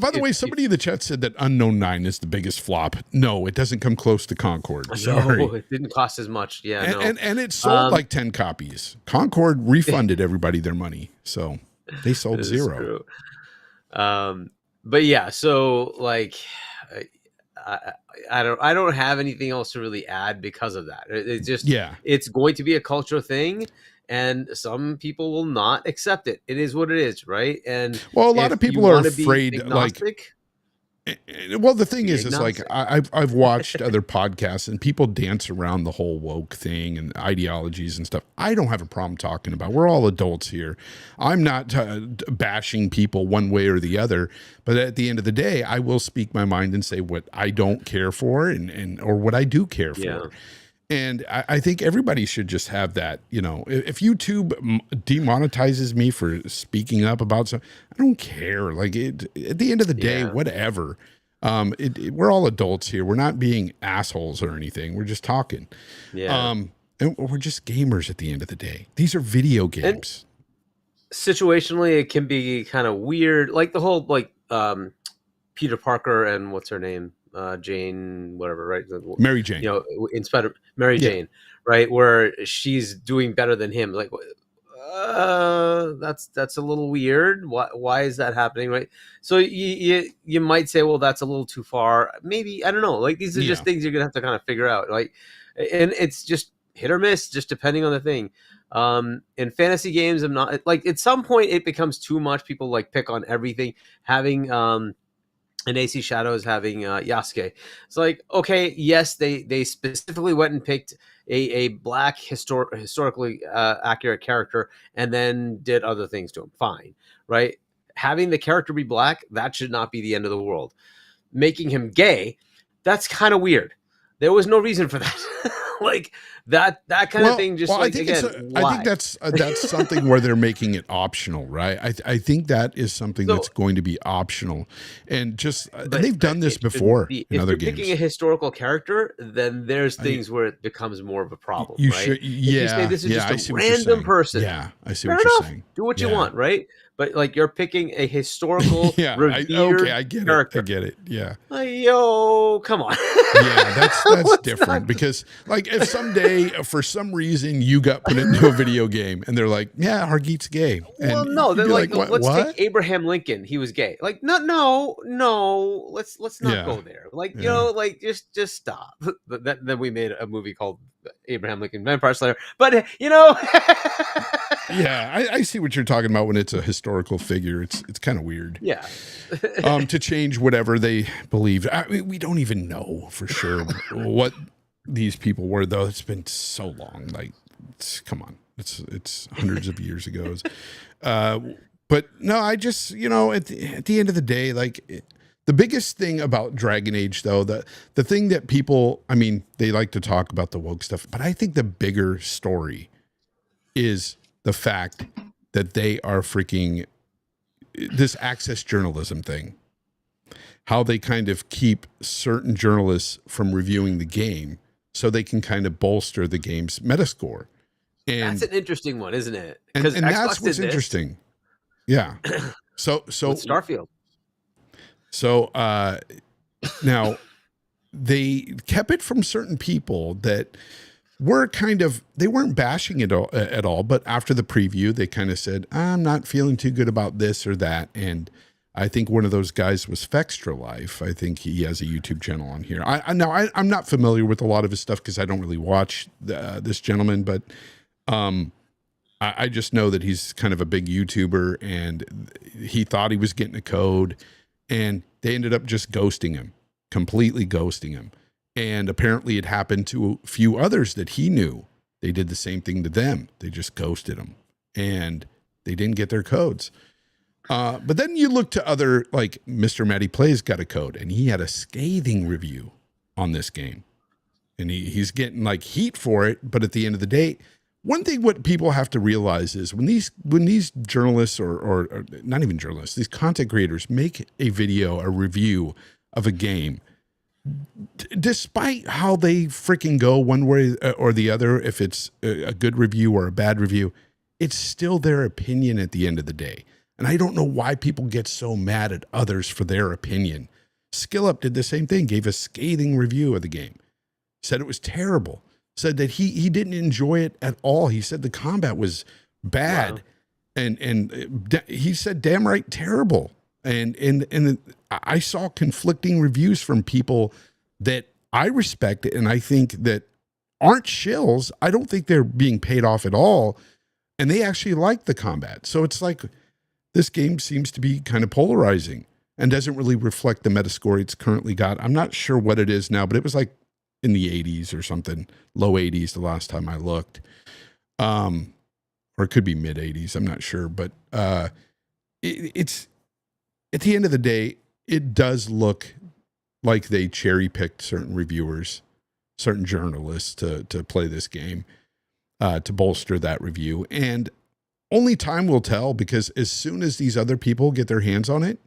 by the way, somebody in the chat said that Unknown 9 is the biggest flop. No, it doesn't come close to Concord. Sorry, no, it didn't cost as much. Yeah, and it sold like 10 copies. Concord refunded everybody their money, so they sold 0. But yeah, so like, I don't have anything else to really add because of that. It's just Yeah. it's going to be a cultural thing, and some people will not accept it. It is what it is, right? And Well, a lot if of you people are want to be afraid, like, agnostic, well, the thing be is like agnostic. I've watched other podcasts and people dance around the whole woke thing and ideologies and stuff. I don't have a problem talking about. We're all adults here. I'm not bashing people one way or the other, but at the end of the day, I will speak my mind and say what I don't care for and or what I do care Yeah. for. And I think everybody should just have that, you know, if YouTube demonetizes me for speaking up about something, I don't care. Like at the end of the day, whatever. We're all adults here. We're not being assholes or anything. We're just talking. Yeah. And we're just gamers at the end of the day. These are video games. And situationally, it can be kind of weird. Like the whole, like, Peter Parker and what's her name? Jane, whatever, right? Mary Jane. You know, in Spider Mary Jane, right? Where she's doing better than him. Like, that's a little weird. Why is that happening, right? So you might say, well, that's a little too far. Maybe, I don't know. Like, these are just things you're gonna have to kind of figure out. Like, and it's just hit or miss, just depending on the thing. In fantasy games, I'm not like, at some point it becomes too much. People like pick on everything. Having and AC Shadows having Yasuke. It's like, okay, yes, they specifically went and picked a black historically accurate character and then did other things to him. Fine, right? Having the character be black, that should not be the end of the world. Making him gay, that's kind of weird. There was no reason for that. Like that kind of thing. Just like, again, I think that's something where they're making it optional, right? I think that is something that's going to be optional, and just they've done this before in other games. If you're picking a historical character, then there's things where it becomes more of a problem. You right? should, If you say this is just a random person. Yeah, I see Fair what you're enough. saying. Do what you want, right? But like, you're picking a historical, revered I get character. it. I get it. Yeah. Yo, come on. Yeah, that's different because, like, if someday for some reason you got put into a video game and they're like, "Yeah, Hargeet's gay," and well, no, they're like, let's what? take Abraham Lincoln. He was gay. Like, no. Let's not go there. Like, you know, like just stop. Then we made a movie called Abraham Lincoln Vampire Slayer. But you know. Yeah, I see what you're talking about when it's a historical figure. It's kind of weird. Yeah. To change whatever they believe. I mean, we don't even know for sure what these people were, though. It's been so long. Like, come on, it's hundreds of years ago. But no, I just, you know, at the end of the day, like, the biggest thing about Dragon Age, though, the thing that people, I mean, they like to talk about the woke stuff, but I think the bigger story is the fact that they are freaking this access journalism thing, how they kind of keep certain journalists from reviewing the game so they can kind of bolster the game's metascore. And that's an interesting one, isn't it? And that's what's interesting. Yeah. So with Starfield. So now they kept it from certain people that were they weren't bashing it at all, but after the preview, they kind of said, I'm not feeling too good about this or that. And I think one of those guys was Fextra Life. I think he has a YouTube channel on here. I'm not familiar with a lot of his stuff because I don't really watch this gentleman, but I just know that he's kind of a big YouTuber, and he thought he was getting a code, and they ended up just ghosting him, completely ghosting him. And apparently it happened to a few others that he knew. They did the same thing to them. They just ghosted him, and they didn't get their codes. But then you look to other, like Mr. Matty Plays got a code, and he had a scathing review on this game. And he's getting like heat for it. But at the end of the day, one thing what people have to realize is when these journalists or not even journalists, these content creators make a video, a review of a game, despite how they freaking go one way or the other, if it's a good review or a bad review, it's still their opinion at the end of the day. And I don't know why people get so mad at others for their opinion. SkillUp did the same thing, gave a scathing review of the game, said it was terrible, said that he didn't enjoy it at all. He said the combat was bad. Wow. And he said damn right terrible. And I saw conflicting reviews from people that I respect it, and I think that aren't shills. I don't think they're being paid off at all, and they actually like the combat. So it's like this game seems to be kind of polarizing and doesn't really reflect the Metascore it's currently got. I'm not sure what it is now, but it was like in the 80s or something, low 80s the last time I looked. Or it could be mid 80s. I'm not sure, but it's at the end of the day, it does look like they cherry picked certain reviewers, certain journalists to play this game, to bolster that review. And only time will tell, because as soon as these other people get their hands on it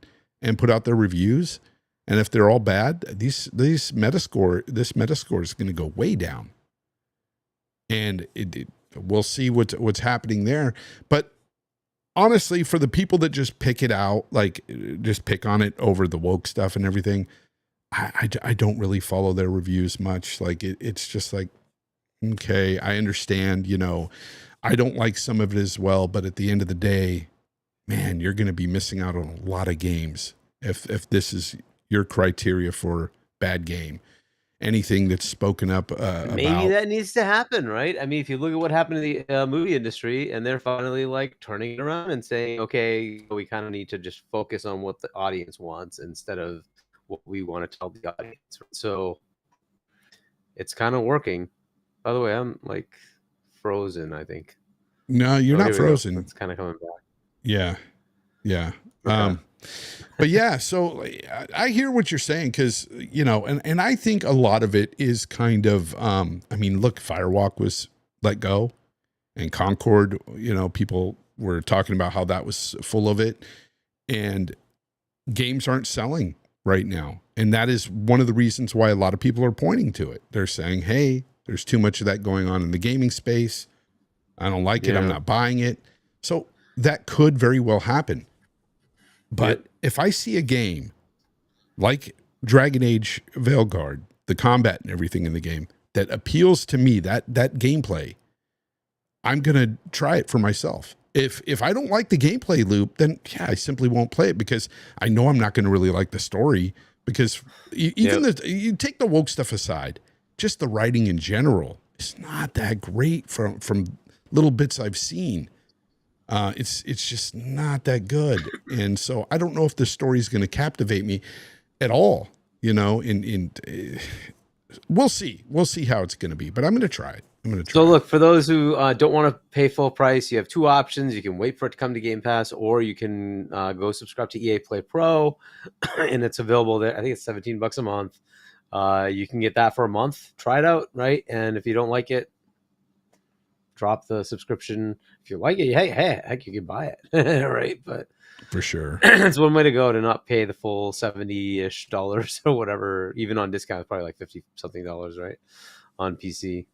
and put out their reviews, and if they're all bad, this Metascore is going to go way down. And we'll see what's happening there. But honestly, for the people that just pick it out, like just pick on it over the woke stuff and everything, I don't really follow their reviews much. Like it's just like, okay, I understand, I don't like some of it as well, but at the end of the day, man, you're going to be missing out on a lot of games if this is your criteria for bad game. Anything that's spoken up Maybe about. that needs to happen, right? I mean, if you look at what happened to the movie industry, and they're finally like turning it around and saying, okay, we kind of need to just focus on what the audience wants instead of what we want to tell the audience. So it's kind of working. By the way, I'm like frozen, I think. No, you're not frozen. It's kind of coming back. Yeah. Yeah. Okay. But yeah, so I hear what you're saying, because, and I think a lot of it is kind of, look, Firewalk was let go, and Concord, people were talking about how that was full of it, and games aren't selling right now. And that is one of the reasons why a lot of people are pointing to it. They're saying, hey, there's too much of that going on in the gaming space. I don't like it. I'm not buying it. So that could very well happen. But if I see a game like Dragon Age Veilguard, the combat and everything in the game that appeals to me, that gameplay, I'm going to try it for myself. If I don't like the gameplay loop, then I simply won't play it, because I know I'm not going to really like the story, because you take the woke stuff aside, just the writing in general is not that great from little bits I've seen. It's just not that good. And so I don't know if the story is going to captivate me at all, we'll see how it's going to be, but I'm going to try it. So look, for those who don't want to pay full price, you have two options. You can wait for it to come to Game Pass, or you can go subscribe to EA Play Pro, and it's available there. I think it's $17 a month. You can get that for a month. Try it out, right? And if you don't like it, drop the subscription. If you like it, hey, heck, you can buy it, right? But for sure, it's one way to go, to not pay the full $70-ish or whatever. Even on discount, it's probably like $50-something, right, on PC.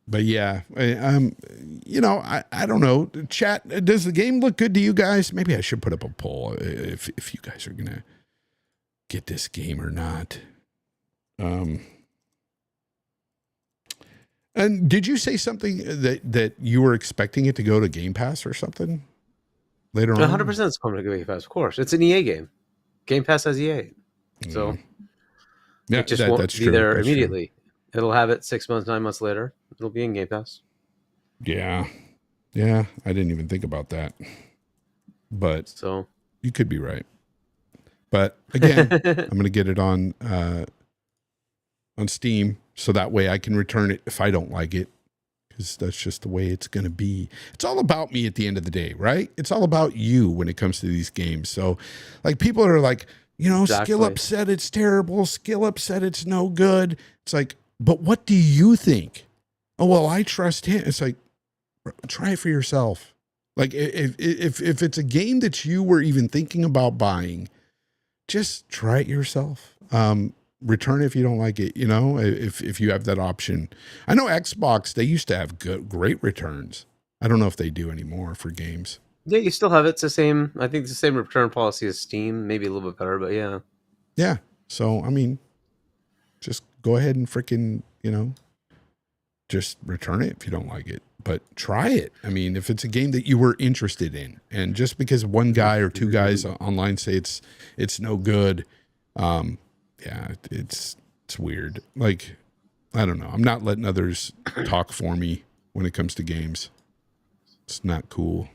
But yeah, I don't know. Chat, does the game look good to you guys? Maybe I should put up a poll if you guys are gonna get this game or not. And did you say something that you were expecting it to go to Game Pass or something later on? 100% it's coming to Game Pass, of course. It's an EA game. Game Pass has EA, so it just won't be there immediately. True. It'll have it 6 months, 9 months later. It'll be in Game Pass. Yeah. I didn't even think about that. But so you could be right. But again, I'm going to get it on Steam, so that way I can return it if I don't like it, because that's just the way it's going to be. It's all about me at the end of the day, right? It's all about you when it comes to these games. So, like, people are like, exactly. Skill Up said it's terrible. Skill Up said it's no good. It's like, but what do you think? Oh, well, I trust him. It's like, try it for yourself. Like, if it's a game that you were even thinking about buying, just try it yourself. Return it if you don't like it, if you have that option. I know Xbox, they used to have great returns. I don't know if they do anymore for games. Yeah, you still have it. It's the same. I think it's the same return policy as Steam, maybe a little bit better, but yeah. Yeah. So, just go ahead and freaking, just return it if you don't like it, but try it. If it's a game that you were interested in, and just because one guy or two guys online say it's no good, It's weird. Like, I don't know. I'm not letting others talk for me when it comes to games. It's not cool.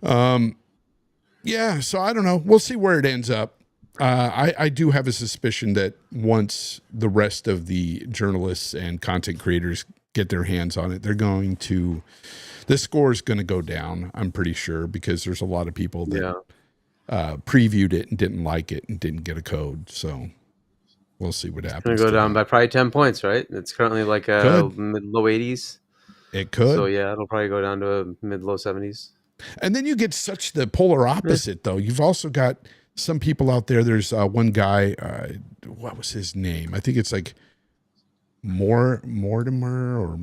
Yeah, so I don't know. We'll see where it ends up. I do have a suspicion that once the rest of the journalists and content creators get their hands on it, the score is going to go down, I'm pretty sure, because there's a lot of people that previewed it and didn't like it and didn't get a code. So we'll see what happens. It's going to go down by probably 10 points, right? It's currently like a mid-low 80s. It could. So, yeah, it'll probably go down to a mid-low 70s. And then you get such the polar opposite, though. You've also got some people out there. There's one guy, what was his name? I think it's like Mortimer, or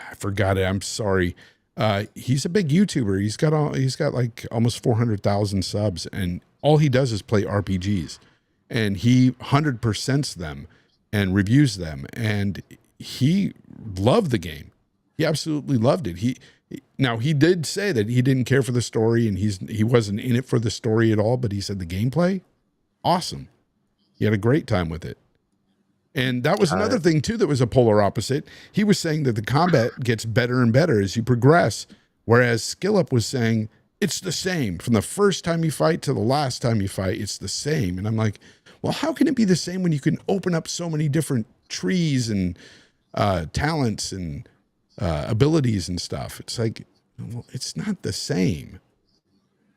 I forgot it. I'm sorry. He's a big YouTuber. He's got like almost 400,000 subs, and all he does is play RPGs, and he 100%s them and reviews them, and he loved the game. He absolutely loved it. Now, he did say that he didn't care for the story, and he wasn't in it for the story at all, but he said the gameplay, awesome. He had a great time with it. And that was another thing, too, that was a polar opposite. He was saying that the combat gets better and better as you progress, whereas SkillUp was saying it's the same. From the first time you fight to the last time you fight, it's the same. And I'm like, well, how can it be the same when you can open up so many different trees and talents and abilities and stuff? It's like, well, it's not the same.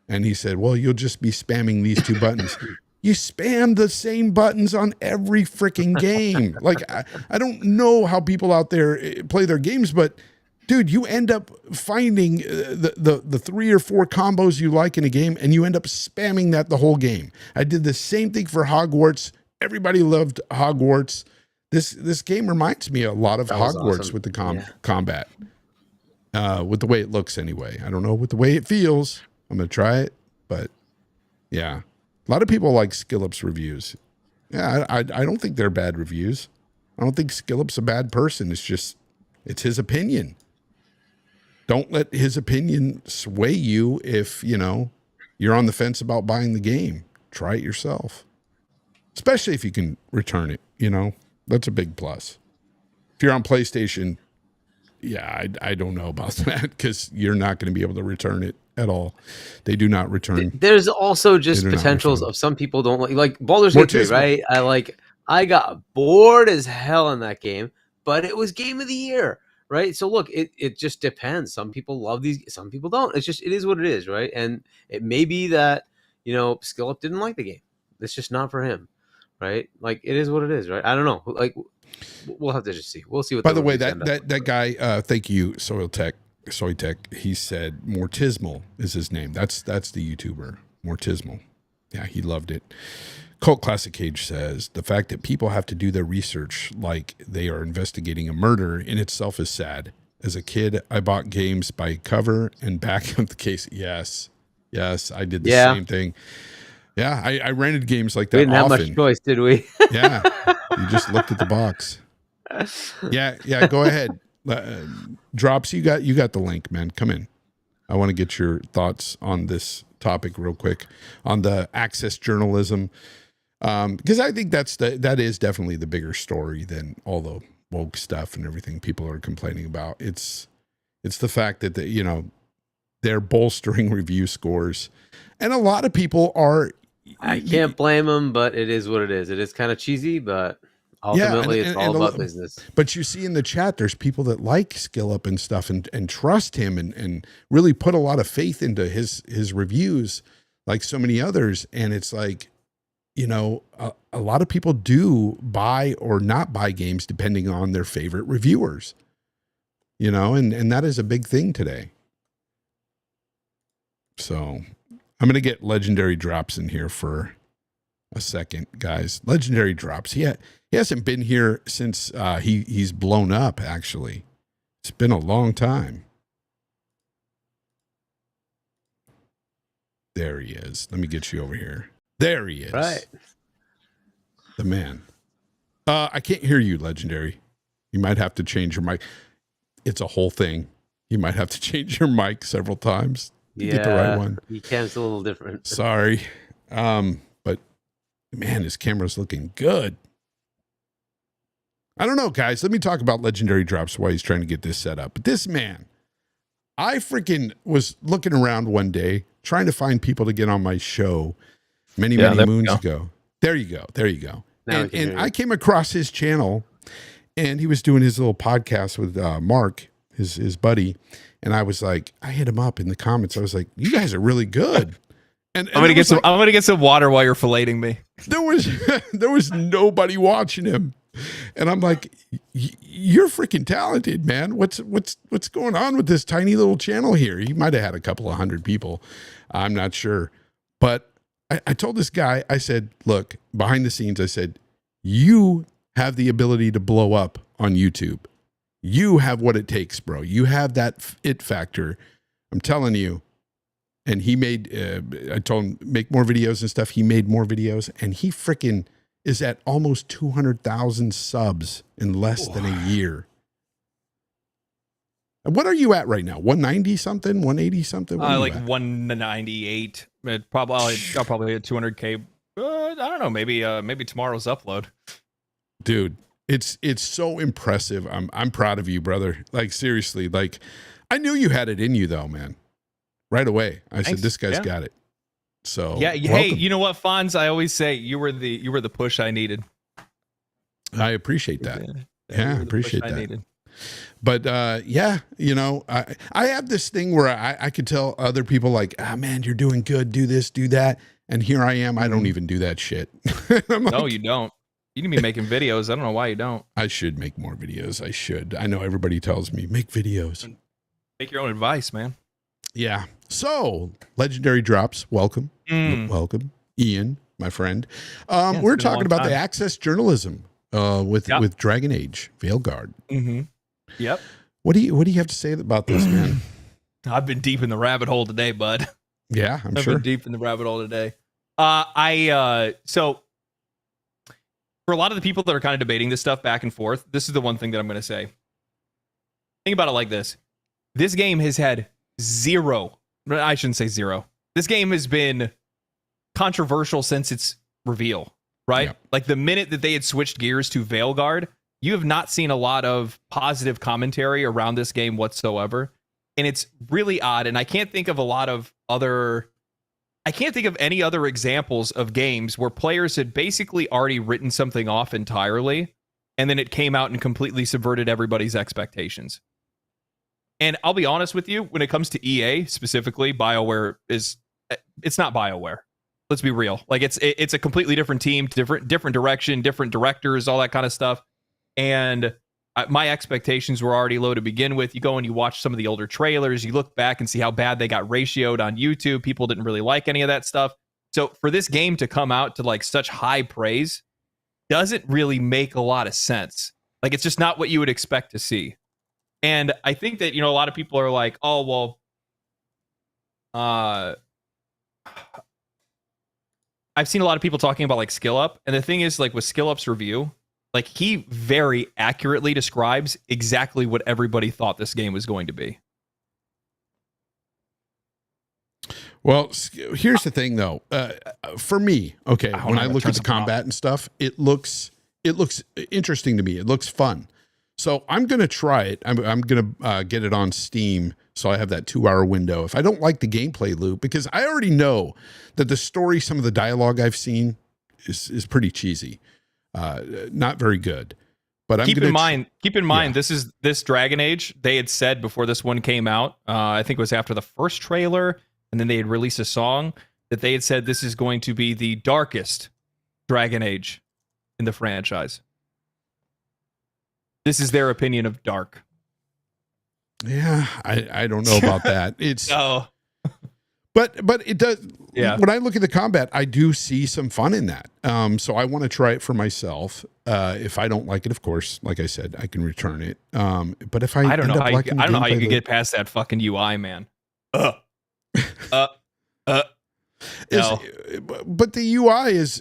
And he said, well, you'll just be spamming these two buttons. You spam the same buttons on every freaking game. Like, I don't know how people out there play their games, but dude, you end up finding the 3 or 4 combos you like in a game, and you end up spamming that the whole game. I did the same thing for Hogwarts. Everybody loved Hogwarts. This game reminds me a lot of Hogwarts awesome. With the combat, with the way it looks anyway. I don't know with the way it feels. I'm going to try it, but yeah. A lot of people like SkillUp's reviews. Yeah, I don't think they're bad reviews. I don't think SkillUp's a bad person. It's his opinion. Don't let his opinion sway you if, you're on the fence about buying the game. Try it yourself. Especially if you can return it, That's a big plus. If you're on PlayStation, yeah, I don't know about that because you're not going to be able to return it at all. They do not return. There's also just potentials of some people don't like Baldur's Gate 3, right? I got bored as hell in that game, but it was game of the year, right? So look, it just depends. Some people love these, some people don't. It is what it is, right? And it may be that, SkillUp didn't like the game. It's just not for him, right? Like it is what it is, right? I don't know. Like we'll have to just see. We'll see what. By the way, that guy, thank you, Soy Tech, he said Mortismal is his name. That's the YouTuber, Mortismal. Yeah, he loved it. Cult Classic Cage says, the fact that people have to do their research like they are investigating a murder in itself is sad. As a kid, I bought games by cover and back of the case. Yes, I did the same thing. Yeah, I rented games like that. We didn't have much choice, did we? Yeah, you just looked at the box. Yeah, go ahead. Drops, you got the link, man. Come in. I want to get your thoughts on this topic real quick on the access journalism, because I think that is definitely the bigger story than all the woke stuff and everything people are complaining about. It's the fact that they're bolstering review scores, and a lot of people are. I can't blame them, but it is what it is. It is kind of cheesy, but. Ultimately, it's all about business. But you see in the chat, there's people that like SkillUp and stuff and trust him and really put a lot of faith into his reviews, like so many others. And it's like, a lot of people do buy or not buy games depending on their favorite reviewers, and that is a big thing today. So I'm going to get Legendary Drops in here for a second, guys. Legendary Drops. He hasn't been here since he's blown up, actually. It's been a long time. There he is. Let me get you over here. There he is. Right. The man. I can't hear you, Legendary. You might have to change your mic. It's a whole thing. You might have to change your mic several times to get the right one. Your cam's a little different. Sorry. But man, his camera's looking good. I don't know, guys. Let me talk about legendary drops while he's trying to get this set up. But this man, I freaking was looking around one day trying to find people to get on my show many moons ago. There you go. And I came across his channel, and he was doing his little podcast with Mark, his buddy. And I was like, I hit him up in the comments. I was like, you guys are really good. And I'm gonna get some water while you're filleting me. There was nobody watching him. And I'm like, you're freaking talented, man. What's going on with this tiny little channel here? He might have had a couple of hundred people. I'm not sure. But I told this guy, I said, look, behind the scenes, I said, you have the ability to blow up on YouTube. You have what it takes, bro. You have that it factor. I'm telling you. And he made, I told him, make more videos and stuff. He made more videos, and he freaking is at almost 200,000 subs in less than a year. And what are you at right now? 190 something, 180 something? Like 198. Probably 200K. I don't know. Maybe tomorrow's upload. Dude, it's so impressive. I'm proud of you, brother. Like, seriously, like, I knew you had it in you though, man. Right away. I said, this guy's got it. So yeah. Hey, you know what, Fonz? I always say you were the push I needed. I appreciate that. Yeah, I appreciate that. I needed. But yeah, you know, I have this thing where I could tell other people like, man, you're doing good. Do this, do that. And here I am. I don't even do that shit. No, you don't. You need to be making videos. I don't know why you don't. I should make more videos. I should. I know everybody tells me make videos. Take your own advice, man. Yeah. So, legendary drops. Welcome. Welcome. Ian, my friend. We're talking about the access journalism with Dragon Age, Veilguard. Mm-hmm. Yep. What do you have to say about this, man? I've been deep in the rabbit hole today, bud. Yeah, I've been deep in the rabbit hole today. So for a lot of the people that are kind of debating this stuff back and forth, this is the one thing that I'm going to say. Think about it like this. This game has had zero. I shouldn't say zero. This game has been controversial since its reveal, right? Yeah. Like the minute that they had switched gears to Veilguard, you have not seen a lot of positive commentary around this game whatsoever. And it's really odd. And I can't think of any other examples of games where players had basically already written something off entirely, and then it came out and completely subverted everybody's expectations. And I'll be honest with you, when it comes to EA specifically, BioWare it's not BioWare. Let's be real. Like it's a completely different team, different direction, different directors, all that kind of stuff. And my expectations were already low to begin with. You go and you watch some of the older trailers, you look back and see how bad they got ratioed on YouTube. People didn't really like any of that stuff. So for this game to come out to like such high praise doesn't really make a lot of sense. Like it's just not what you would expect to see. And I think that, you know, a lot of people are like, oh, well, I've seen a lot of people talking about like Skill Up. And the thing is, like with Skill Up's review, like he very accurately describes exactly what everybody thought this game was going to be. Well, here's the thing though. For me, okay, when I look at the combat and stuff, it looks interesting to me. It looks fun. So I'm going to try it. I'm going to get it on Steam. So I have that 2-hour window. If I don't like the gameplay loop, because I already know that the story, some of the dialogue I've seen is pretty cheesy. Not very good. But keep in mind, this Dragon Age, they had said before this one came out, I think it was after the first trailer, and then they had released a song, that they had said this is going to be the darkest Dragon Age in the franchise. This is their opinion of dark. Yeah, I don't know about that. It's no. But it does. Yeah. When I look at the combat, I do see some fun in that. So I want to try it for myself. If I don't like it, of course, like I said, I can return it. But if I don't know how you can get past that fucking UI, man. No. But the UI is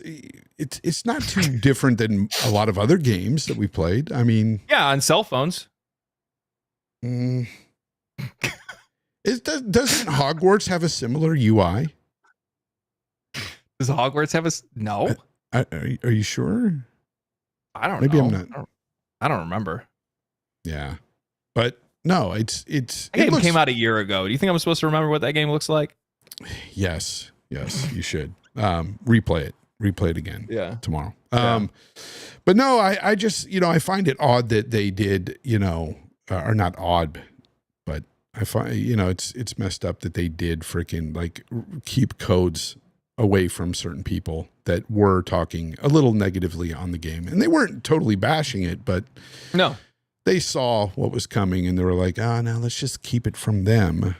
it's not too different than a lot of other games that we played. I mean, yeah, on cell phones. Doesn't Hogwarts have a similar UI? Does Hogwarts have no? Are you sure? I don't know. Maybe I'm not. I don't remember. Yeah, but no, it That game looks, came out a year ago. Do you think I'm supposed to remember what that game looks like? Yes, you should replay it again. Yeah. Tomorrow. Yeah. But no, I just I find it odd that they did or not odd, but I find it's messed up that they did freaking like keep codes away from certain people that were talking a little negatively on the game, and they weren't totally bashing it, but No. they saw what was coming and they were like, now let's just keep it from them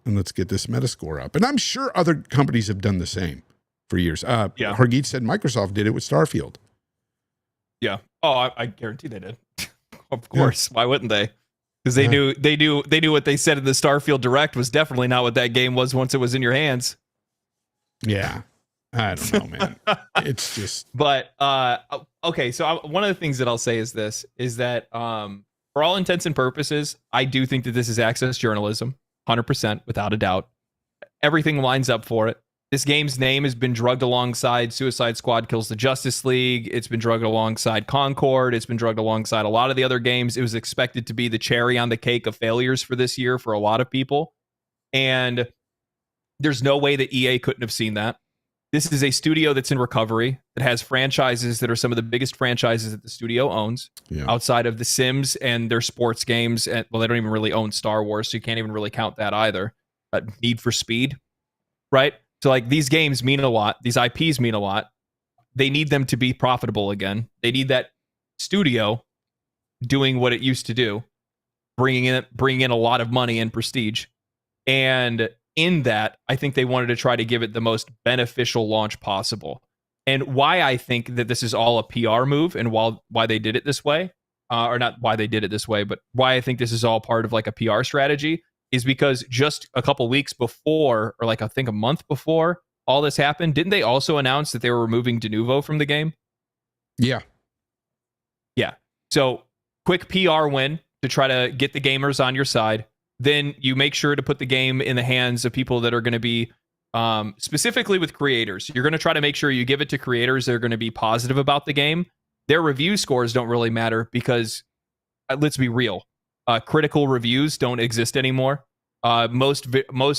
and let's get this Metascore up. And I'm sure other companies have done the same for years. Hargeet said Microsoft did it with Starfield. Yeah. Oh, I guarantee they did. Of course. Yeah. Why wouldn't they? Because they knew what they said in the Starfield Direct was definitely not what that game was once it was in your hands. Yeah. I don't know, man. It's just. But okay, so one of the things that I'll say is this: is that for all intents and purposes, I do think that this is access journalism, 100%, without a doubt. Everything lines up for it. This game's name has been drugged alongside Suicide Squad Kills the Justice League. It's been drugged alongside Concord. It's been drugged alongside a lot of the other games. It was expected to be the cherry on the cake of failures for this year for a lot of people. And there's no way that EA couldn't have seen that. This is a studio that's in recovery, that has franchises that are some of the biggest franchises that the studio owns, outside of The Sims and their sports games. And, well, they don't even really own Star Wars, so you can't even really count that either. Need for Speed, right? So, like, these games mean a lot. These IPs mean a lot. They need them to be profitable again. They need that studio doing what it used to do, bringing in a lot of money and prestige. And in that, I think they wanted to try to give it the most beneficial launch possible. And why I think that this is all a PR move, and why they did it this way, or not why they did it this way, but why I think this is all part of like a PR strategy, is because just a couple weeks before, or like I think a month before all this happened, didn't they also announce that they were removing Denuvo from the game? Yeah. So quick PR win to try to get the gamers on your side. Then you make sure to put the game in the hands of people that are going to be specifically with creators. You're going to try to make sure you give it to creators that are going to be positive about the game. Their review scores don't really matter because, let's be real, critical reviews don't exist anymore. Most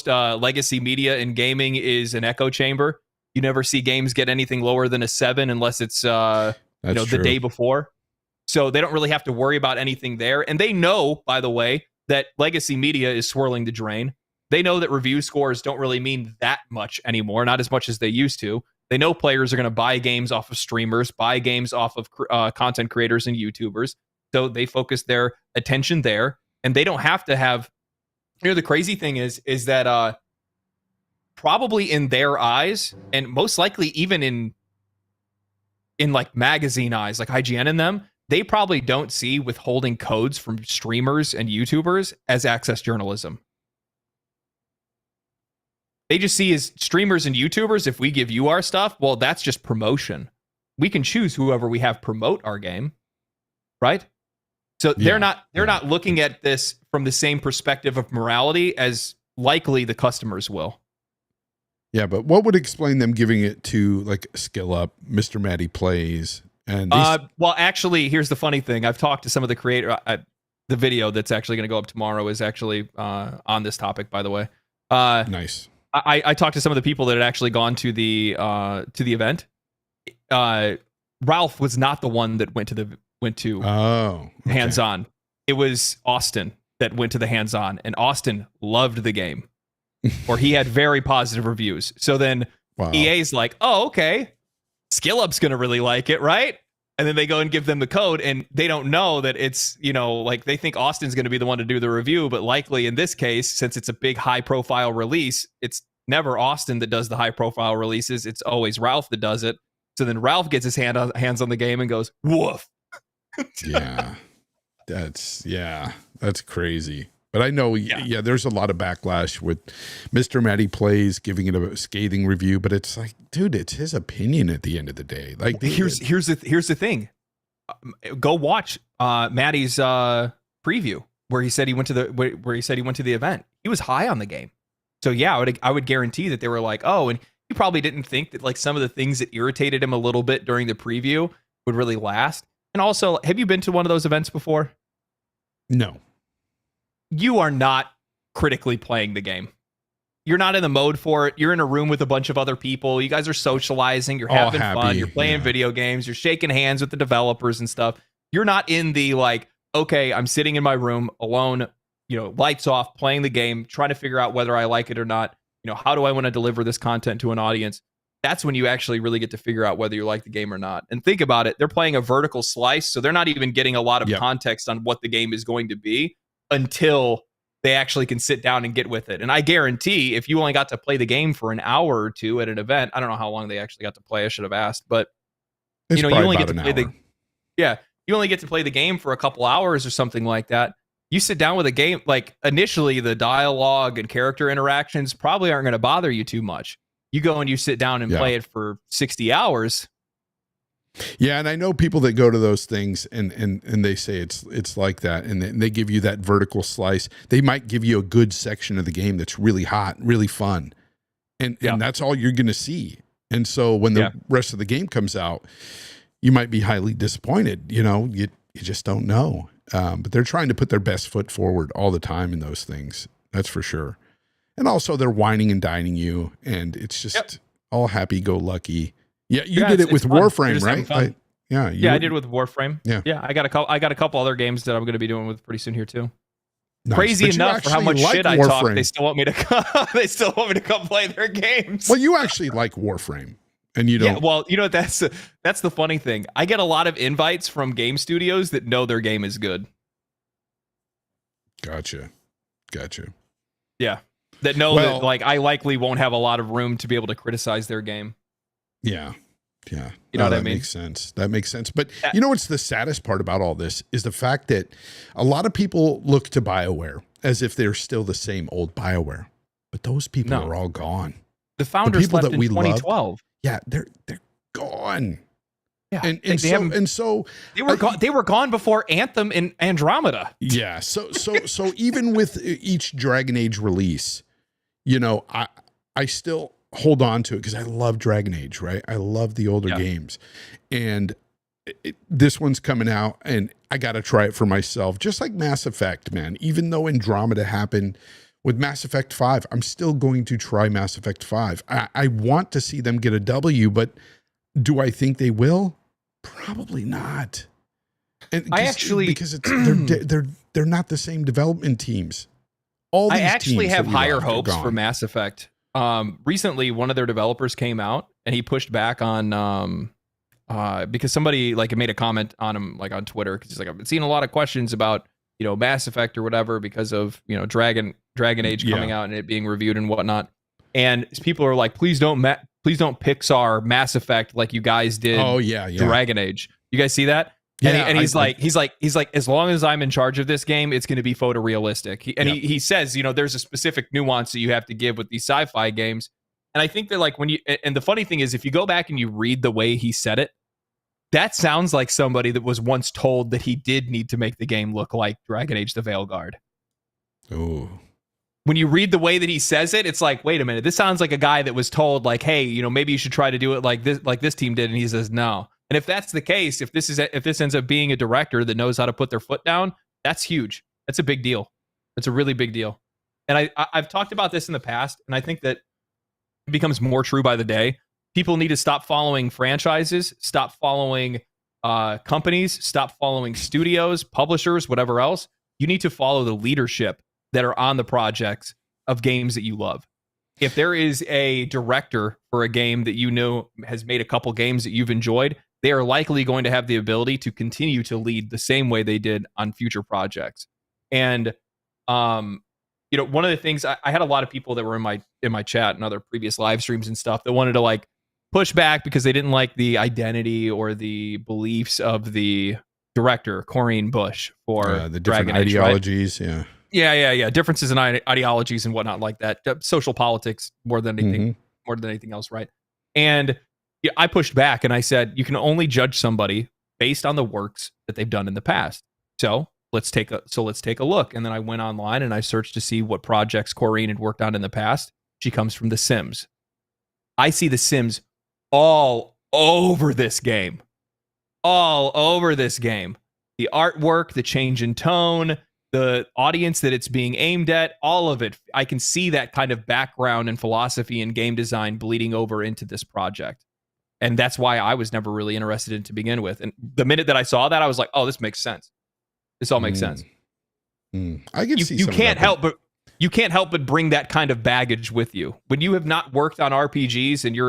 legacy media in gaming is an echo chamber. You never see games get anything lower than a 7 unless it's the day before. So they don't really have to worry about anything there. And they know, by the way, that legacy media is swirling the drain. They know that review scores don't really mean that much anymore, not as much as they used to. They know players are going to buy games off of streamers, buy games off of content creators and YouTubers. So they focus their attention there, and they don't have to have. The crazy thing is that probably in their eyes, and most likely even in like magazine eyes, like IGN and them, they probably don't see withholding codes from streamers and YouTubers as access journalism. They just see as streamers and YouTubers, if we give you our stuff, well, that's just promotion. We can choose whoever we have promote our game, right? So they're not looking at this from the same perspective of morality as likely the customers will. Yeah, but what would explain them giving it to like Skill Up, Mr. Matty Plays? And well, actually, here's the funny thing. I've talked to some of the creator. The video that's actually going to go up tomorrow is actually on this topic, by the way. Nice. I talked to some of the people that had actually gone to the event. Ralph was not the one that went to hands-on. It was Austin that went to the hands-on, and Austin loved the game, or he had very positive reviews. So then EA's like, oh, okay. Skill Up's going to really like it, right? And then they go and give them the code, and they don't know that it's, like they think Austin's going to be the one to do the review, but likely in this case, since it's a big high-profile release, it's never Austin that does the high-profile releases. It's always Ralph that does it. So then Ralph gets his hands on the game and goes, woof. That's crazy. But I know, there's a lot of backlash with Mr. Matty Plays giving it a scathing review, but it's like, dude, it's his opinion at the end of the day. Like, here's the thing. Go watch Matty's preview where he said he went to the event. He was high on the game. So yeah, I would guarantee that they were like, oh, and he probably didn't think that like some of the things that irritated him a little bit during the preview would really last. And also, have you been to one of those events before? No. You are not critically playing the game. You're not in the mode for it. You're in a room with a bunch of other people. You guys are socializing. You're having fun. You're playing video games. You're shaking hands with the developers and stuff. You're not in the like, okay, I'm sitting in my room alone, lights off, playing the game, trying to figure out whether I like it or not. How do I want to deliver this content to an audience? That's when you actually really get to figure out whether you like the game or not. And think about it. They're playing a vertical slice, so they're not even getting a lot of context on what the game is going to be until they actually can sit down and get with it. And I guarantee if you only got to play the game for an hour or two at an event, I don't know how long they actually got to play. I should have asked, but it's you only get to play you only get to play the game for a couple hours or something like that. You sit down with a game, like initially the dialogue and character interactions probably aren't going to bother you too much. You go and you sit down and play it for 60 hours. Yeah, and I know people that go to those things and they say it's like that, and they give you that vertical slice. They might give you a good section of the game that's really hot, really fun, and that's all you're going to see. And so when the rest of the game comes out, you might be highly disappointed. You just don't know. But they're trying to put their best foot forward all the time in those things. That's for sure. And also they're whining and dining you, and it's just all happy-go-lucky. Yeah, you did it with Warframe, right? I did it with Warframe. Yeah. I got a couple other games that I'm going to be doing with pretty soon here too. Nice. Crazy enough for how much shit I talk, they still want me to come. They still want me to come play their games. Well, you actually like Warframe, and you don't. Yeah, well, that's the funny thing. I get a lot of invites from game studios that know their game is good. Gotcha. Yeah, that know that like I likely won't have a lot of room to be able to criticize their game. Yeah. You know what I mean? That makes sense. But you know what's the saddest part about all this is the fact that a lot of people look to BioWare as if they're still the same old BioWare. But those people are all gone. The founders left in 2012. They're gone. Yeah. And so they were gone before Anthem and Andromeda. Yeah. So even with each Dragon Age release, I still hold on to it because I love Dragon Age, right? I love the older games. And this one's coming out and I got to try it for myself. Just like Mass Effect, man. Even though Andromeda happened with Mass Effect 5, I'm still going to try Mass Effect 5. I want to see them get a W, but do I think they will? Probably not. And because they're not the same development teams. I actually have higher hopes for Mass Effect. Recently, one of their developers came out and he pushed back on because somebody made a comment on him on Twitter because he's like, I've been seeing a lot of questions about Mass Effect or whatever because of Dragon Age coming out and it being reviewed and whatnot. And people are like, please don't Pixar Mass Effect like you guys did. Oh yeah. Dragon Age. You guys see that? Yeah, and he's like, as long as I'm in charge of this game, it's going to be photorealistic. He says, there's a specific nuance that you have to give with these sci-fi games. And I think that and the funny thing is, if you go back and you read the way he said it, that sounds like somebody that was once told that he did need to make the game look like Dragon Age: The Veilguard. Oh. When you read the way that he says it, it's like, wait a minute, this sounds like a guy that was told hey, maybe you should try to do it like this team did, and he says no. And if that's the case, if this ends up being a director that knows how to put their foot down, that's huge. That's a big deal. That's a really big deal. And I've talked about this in the past, and I think that it becomes more true by the day. People need to stop following franchises, stop following companies, stop following studios, publishers, whatever else. You need to follow the leadership that are on the projects of games that you love. If there is a director for a game that has made a couple games that you've enjoyed, they are likely going to have the ability to continue to lead the same way they did on future projects. And one of the things I had a lot of people that were in my chat and other previous live streams and stuff that wanted to push back because they didn't like the identity or the beliefs of the director, Corinne Bush, for the different Dragon ideologies, Age, right? Yeah. Differences in ideologies and whatnot like that. Social politics more than anything else, right? And I pushed back and I said, you can only judge somebody based on the works that they've done in the past. So let's take a look. And then I went online and I searched to see what projects Corinne had worked on in the past. She comes from The Sims. I see The Sims all over this game. all over this game. The artwork, the change in tone, the audience that it's being aimed at, all of it. I can see that kind of background and philosophy in game design bleeding over into this project. And that's why I was never really interested in to begin with. And the minute that I saw that, I was like, oh, this makes sense. This all makes sense. I can see you can't help but bring that kind of baggage with you. When you have not worked on RPGs and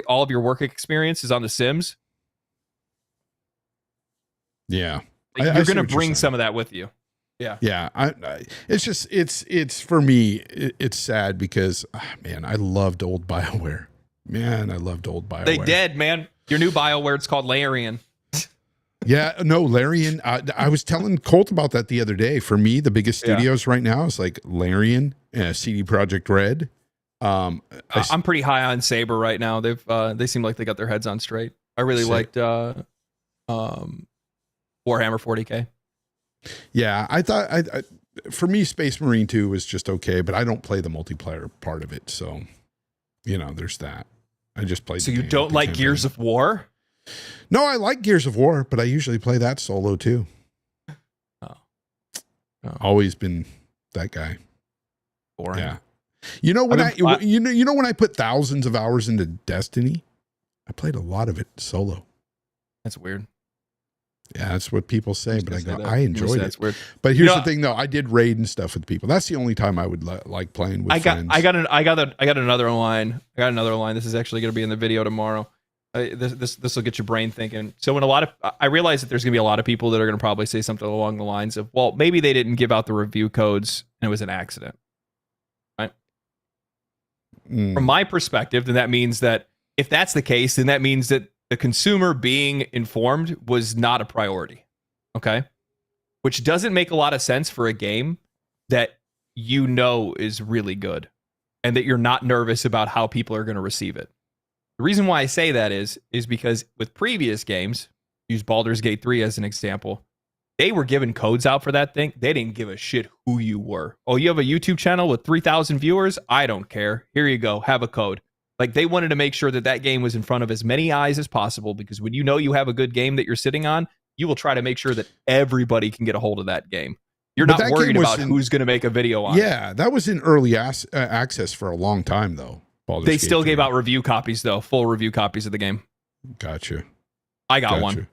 all of your work experience is on The Sims. Yeah. You're going to bring some of that with you. Yeah. Yeah. It's just, it's for me, it's sad because, man, I loved old BioWare. They dead, man. Your new BioWare, it's called Larian. Yeah, no, Larian. I was telling Colt about that the other day. For me, the biggest studios right now is like Larian, CD Projekt Red. I'm pretty high on Saber right now. They seem like they got their heads on straight. I really liked Warhammer 40K. Yeah, I thought for me, Space Marine 2 was just okay, but I don't play the multiplayer part of it, so there's that. I just played. So you don't like Gears of War? No, I like Gears of War, but I usually play that solo too. Oh. Always been that guy. Boring. Yeah. When I put thousands of hours into Destiny, I played a lot of it solo. That's weird. Yeah, that's what people say, but I enjoyed it. That's weird. But here's the thing, though. I did raid and stuff with people. That's the only time I would like playing with friends. I got another line. This is actually going to be in the video tomorrow. This will get your brain thinking. So I realize that there's going to be a lot of people that are going to probably say something along the lines of, well, maybe they didn't give out the review codes and it was an accident. Right? From my perspective, then that means that if that's the case, then that means that the consumer being informed was not a priority. Okay? Which doesn't make a lot of sense for a game that is really good and that you're not nervous about how people are going to receive it. The reason why I say that is because with previous games, use Baldur's Gate 3 as an example, they were giving codes out for that thing. They didn't give a shit who you were. Oh, you have a YouTube channel with 3,000 viewers? I don't care. Here you go. Have a code. Like, they wanted to make sure that game was in front of as many eyes as possible, because when you have a good game that you're sitting on, you will try to make sure that everybody can get a hold of that game. You're not worried about who's going to make a video on it. Yeah, that was in early access for a long time, though. They still gave out review copies, though, full review copies of the game. Gotcha. I got one.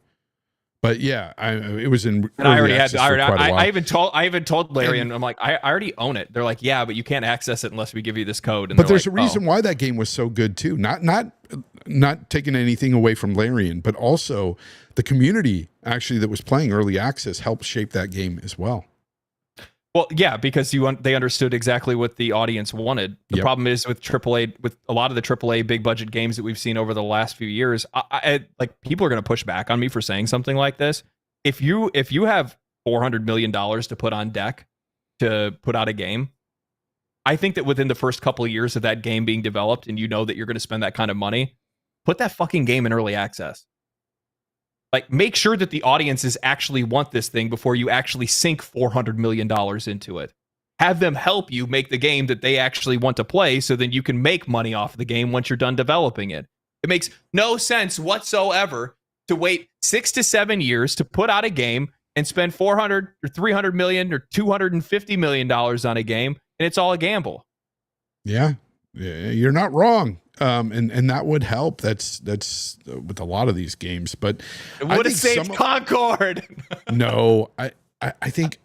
But yeah, it was in. And I already had. I even told Larry, and I'm like, I already own it. They're like, yeah, but you can't access it unless we give you this code. And but there's a reason why that game was so good too. Not taking anything away from Larian, but also the community actually that was playing early access helped shape that game as well. Well, yeah, because they understood exactly what the audience wanted. The problem is with AAA, with a lot of the AAA big budget games that we've seen over the last few years, like, people are going to push back on me for saying something like this. If you have $400 million to put on deck to put out a game, I think that within the first couple of years of that game being developed, and that you're going to spend that kind of money, put that fucking game in early access. Like, make sure that the audiences actually want this thing before you actually sink $400 million into it. Have them help you make the game that they actually want to play, so then you can make money off the game once you're done developing it. It makes no sense whatsoever to wait 6 to 7 years to put out a game and spend $400 or $300 million or $250 million on a game, and it's all a gamble. Yeah, you're not wrong. And that would help. That's with a lot of these games, but it would have saved Concord. No, I think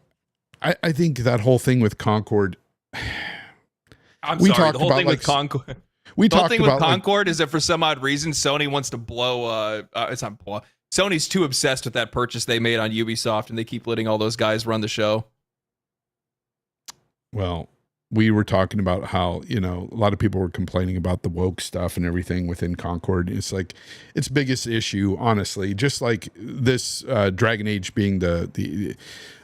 that whole thing with Concord. The whole thing with Concord is that for some odd reason Sony wants to blow. It's not blow. Sony's too obsessed with that purchase they made on Ubisoft, and they keep letting all those guys run the show. Well, we were talking about how, a lot of people were complaining about the woke stuff and everything within Concord. It's like its biggest issue, honestly, just like this Dragon Age being the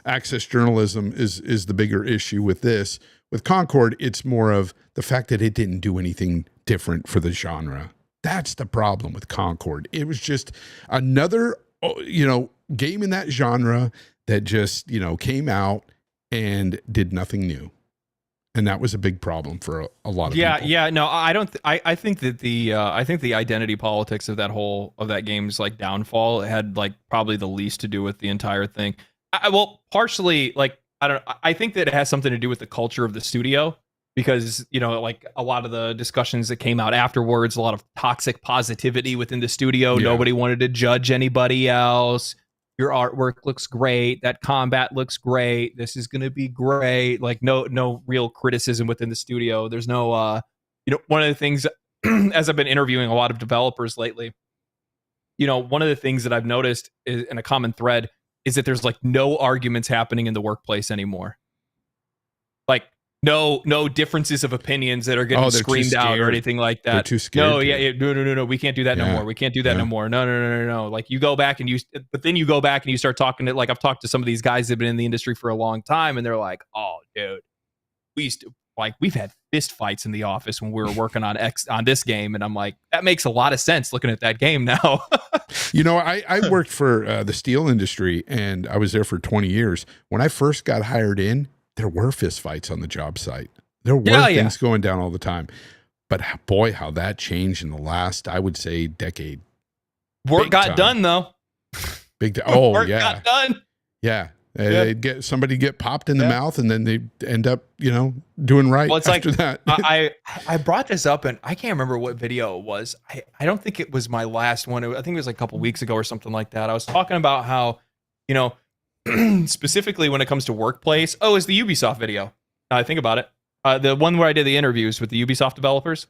access journalism is the bigger issue with this. With Concord, it's more of the fact that it didn't do anything different for the genre. That's the problem with Concord. It was just another, game in that genre that just, came out and did nothing new. And that was a big problem for a lot of people. Yeah. No, I don't. I think that the identity politics of that game's like downfall had like probably the least to do with the entire thing. Well, partially, like I think that it has something to do with the culture of the studio, because like a lot of the discussions that came out afterwards, a lot of toxic positivity within the studio. Yeah. Nobody wanted to judge anybody else. Your artwork looks great. That combat looks great. This is going to be great. Like no real criticism within the studio. There's no, one of the things as I've been interviewing a lot of developers lately, one of the things that I've noticed is, in a common thread, is that there's like no arguments happening in the workplace anymore. Like no differences of opinions that are getting screamed out or anything like that. They're too scared. No. We can't do that no more. We can't do that no more. No. Like you go back and but then you go back and you start talking to, like, I've talked to some of these guys that have been in the industry for a long time, and they're like, oh, dude, we've had fist fights in the office when we were working on this game. And I'm like, that makes a lot of sense looking at that game now. I worked for the steel industry, and I was there for 20 years. When I first got hired in, there were fist fights on the job site. There were things going down all the time. But boy, how that changed in the last, I would say, decade. Work got done, though. Work got done. Yeah. They'd get popped in the mouth, and then they end up, doing right. Well, it's after like, that. I brought this up, and I can't remember what video it was. I don't think it was my last one. I think it was like a couple weeks ago or something like that. I was talking about how, specifically when it comes to workplace. Oh, it's the Ubisoft video. Now I think about it. The one where I did the interviews with the Ubisoft developers.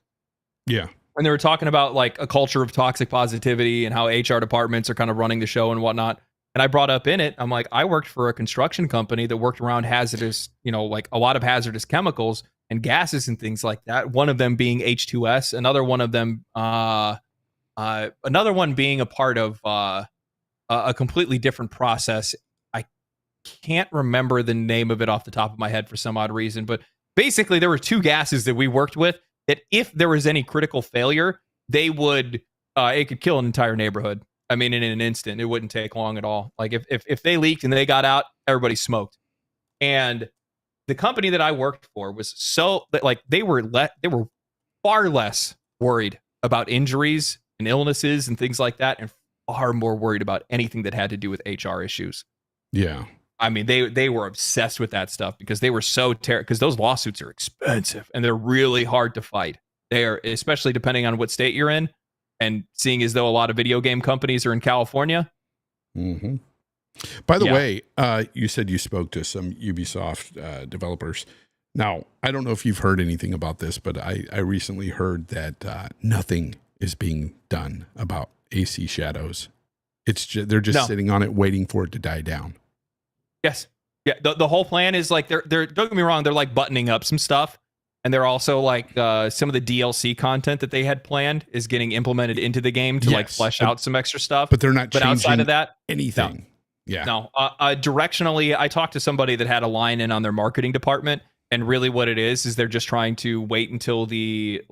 Yeah. And they were talking about like a culture of toxic positivity and how HR departments are kind of running the show and whatnot. And I brought up in it, I'm like, I worked for a construction company that worked around hazardous, like a lot of hazardous chemicals and gases and things like that. One of them being H2S, another one of them, another one being a part of a completely different process. I can't remember the name of it off the top of my head for some odd reason, but basically there were two gases that we worked with that if there was any critical failure, they would, it could kill an entire neighborhood. I mean, in an instant, it wouldn't take long at all. Like if they leaked and they got out, everybody smoked. And the company that I worked for was they were far less worried about injuries and illnesses and things like that, and far more worried about anything that had to do with HR issues. Yeah. I mean, they were obsessed with that stuff because they were so because those lawsuits are expensive and they're really hard to fight. They are, especially depending on what state you're in. And seeing as though a lot of video game companies are in California. Mm-hmm. By the way, you said you spoke to some Ubisoft developers. Now, I don't know if you've heard anything about this, but I recently heard that nothing is being done about AC Shadows. They're just sitting on it, waiting for it to die down. Yes. Yeah. The whole plan is like they're don't get me wrong, they're like buttoning up some stuff. And they're also like some of the DLC content that they had planned is getting implemented into the game to like flesh out some extra stuff. But they're not changing outside of that, anything. No. Yeah. No. Directionally, I talked to somebody that had a line in on their marketing department, and really what it is they're just trying to wait until the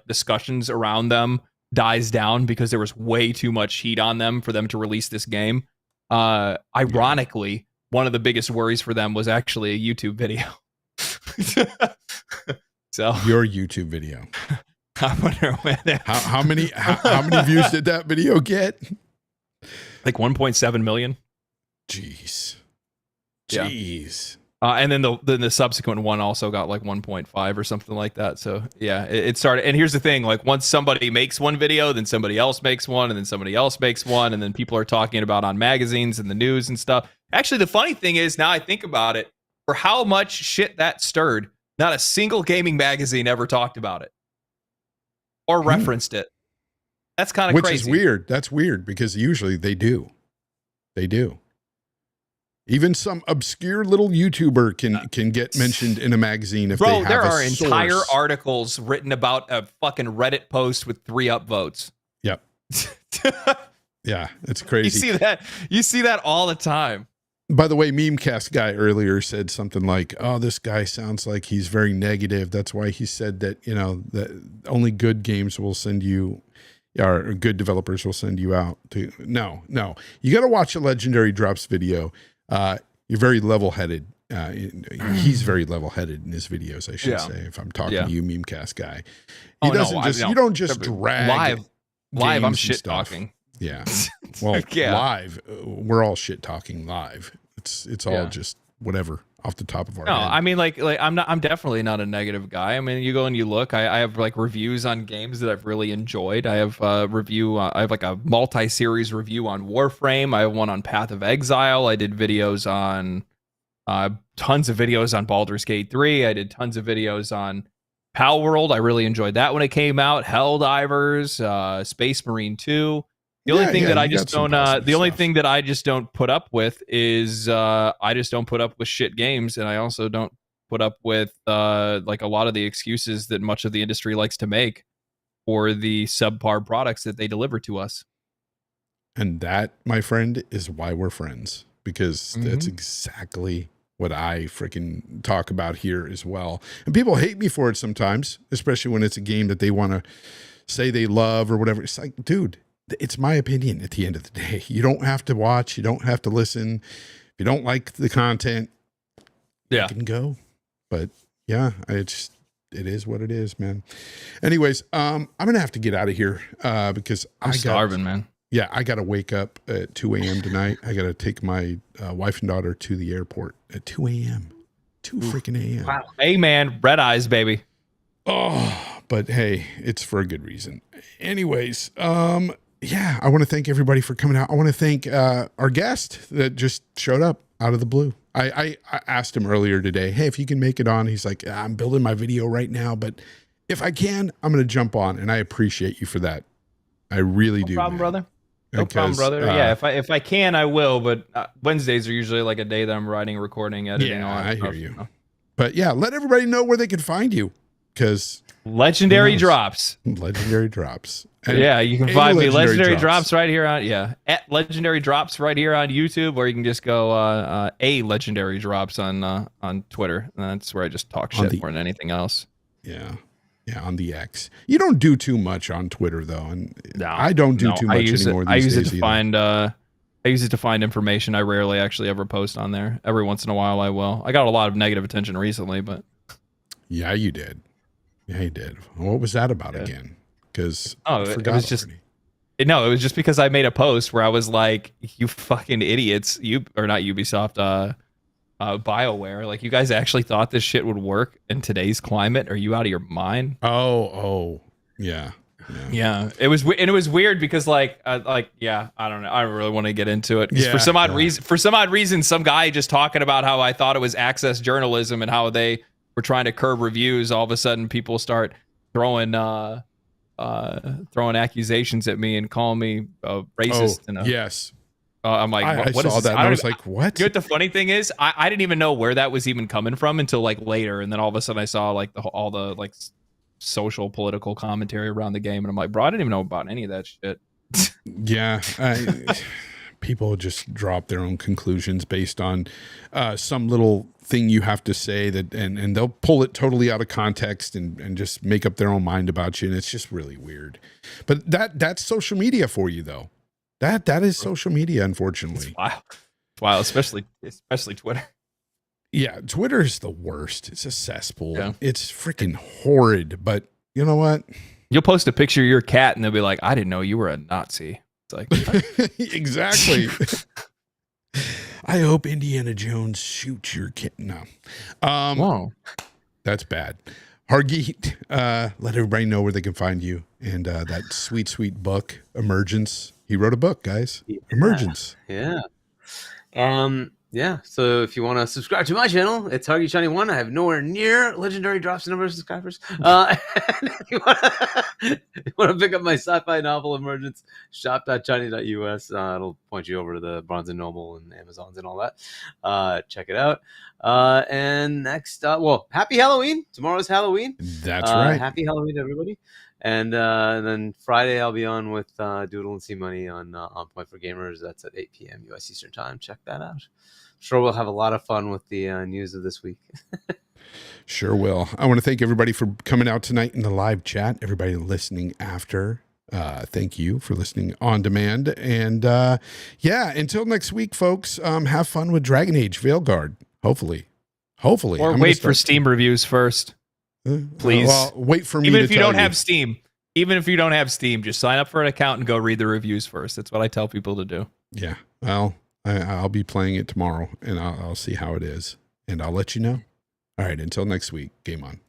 discussions around them dies down because there was way too much heat on them for them to release this game. Ironically, one of the biggest worries for them was actually a YouTube video. So your YouTube video. I wonder when how many views did that video get? Like 1.7 million. Jeez. Yeah. And then the subsequent one also got like 1.5 or something like that. So yeah, it started. And here's the thing: like once somebody makes one video, then somebody else makes one, and then somebody else makes one, and then people are talking about on magazines and the news and stuff. Actually, the funny thing is, now I think about it, for how much shit that stirred, not a single gaming magazine ever talked about it or referenced it. That's kind of crazy. Which is weird. That's weird because usually they do. They do. Even some obscure little YouTuber can get mentioned in a magazine if they have there a are source. Entire articles written about a fucking Reddit post with 3 upvotes. Yep. Yeah, it's crazy. You see that all the time. By the way, Memecast guy earlier said something like, "Oh, this guy sounds like he's very negative. That's why he said that, that only good games will send you, or good developers will send you out to." No. You got to watch a Legendary Drops video. You're very level-headed. He's very level-headed in his videos, I should say. If I'm talking to you, Memecast guy, he doesn't just. You don't just drag live. I'm games shit and stuff. talking. Yeah. Well, live, we're all shit talking live. It's all just whatever off the top of our head. I mean, like I'm definitely not a negative guy. I mean, you go and you look. I have like reviews on games that I've really enjoyed. I have I have like a multi-series review on Warframe. I have one on Path of Exile. I did videos on tons of videos on Baldur's Gate 3. I did tons of videos on Pal World. I really enjoyed that when it came out. Helldivers, Space Marine 2. The only thing that I just don't thing that I just don't put up with is I just don't put up with shit games, and I also don't put up with like a lot of the excuses that much of the industry likes to make for the subpar products that they deliver to us. And that, my friend, is why we're friends, because that's exactly what I freaking talk about here as well. And people hate me for it sometimes, especially when it's a game that they want to say they love or whatever. It's like, dude, it's my opinion at the end of the day. You don't have to watch. You don't have to listen. If you don't like the content, you can go. But yeah, it is what it is, man. Anyways, I'm going to have to get out of here because I'm starving, man. Yeah, I got to wake up at 2 a.m. tonight. I got to take my wife and daughter to the airport at 2 a.m. 2 freaking a.m. Wow. Hey, man, red eyes, baby. Oh, but hey, it's for a good reason. Anyways, yeah, I want to thank everybody for coming out. I want to thank our guest that just showed up out of the blue. I asked him earlier today, hey, if you can make it on. He's like, I'm building my video right now, but if I can, I'm going to jump on, and I appreciate you for that. I really do. No problem, brother. No problem, brother. Yeah, if I can, I will. But Wednesdays are usually like a day that I'm writing, recording, editing. Yeah, on I hear you. But yeah, let everybody know where they can find you, because Legendary Drops. Legendary Drops. And yeah, you can find me Legendary Drops right here on at Legendary Drops right here on YouTube, or you can just go a Legendary Drops on Twitter. That's where I just talk shit more than anything else. Yeah. Yeah, on the X. You don't do too much on Twitter though, and I don't do too much anymore these days. I use it to find information. I rarely actually ever post on there. Every once in a while I will. I got a lot of negative attention recently, but yeah, you did. Yeah, you did. What was that about again? Because it was just it was just because I made a post where I was like, "You fucking idiots! Or not Ubisoft, BioWare. Like, you guys actually thought this shit would work in today's climate? Are you out of your mind?" Oh, yeah. It was weird because I don't know. I don't really want to get into it. For some odd reason, some guy just talking about how I thought it was access journalism and how they were trying to curb reviews. All of a sudden, people start throwing accusations at me and calling me racist. Yes. I'm like, I what saw is that. And I was like, what? You know what the funny thing is? I didn't even know where that was even coming from until like later, and then all of a sudden I saw like all the like social political commentary around the game, and I'm like, bro, I didn't even know about any of that shit. Yeah, people just drop their own conclusions based on some little thing you have to say and they'll pull it totally out of context and just make up their own mind about you, and it's just really weird. But that's social media for you, though. That is social media, unfortunately. It's wild, especially Twitter. Yeah, Twitter is the worst. It's a cesspool. Yeah. It's freaking horrid. But you know what? You'll post a picture of your cat, and they'll be like, "I didn't know you were a Nazi." It's like, exactly. I hope Indiana Jones shoots your cat. No. Whoa, that's bad. Hargeet, let everybody know where they can find you and that sweet book, Emergence. He wrote a book, guys. Emergence. Yeah. Yeah. So if you want to subscribe to my channel, it's Hargeet Shiny 1. I have nowhere near Legendary Drops number of subscribers. If you want to pick up my sci-fi novel Emergence, shop.shiny.us. It'll point you over to the Barnes & Noble and Amazons and all that. Check it out. And next, happy Halloween. Tomorrow's Halloween. That's right. Happy Halloween, everybody. And then Friday, I'll be on with Doodle and C Money on Point for Gamers. That's at 8 p.m. U.S. Eastern Time. Check that out. Sure, we'll have a lot of fun with the news of this week. Sure will. I want to thank everybody for coming out tonight in the live chat. Everybody listening after. Thank you for listening on demand. And yeah, until next week, folks, have fun with Dragon Age Veilguard. Hopefully. Or I'm wait for Steam reviews first. Please. Well, wait for me Even to if you tell don't have Steam. Even if you don't have Steam, just sign up for an account and go read the reviews first. That's what I tell people to do. Yeah. Well, I'll be playing it tomorrow, and I'll see how it is, and I'll let you know. All right. Until next week. Game on.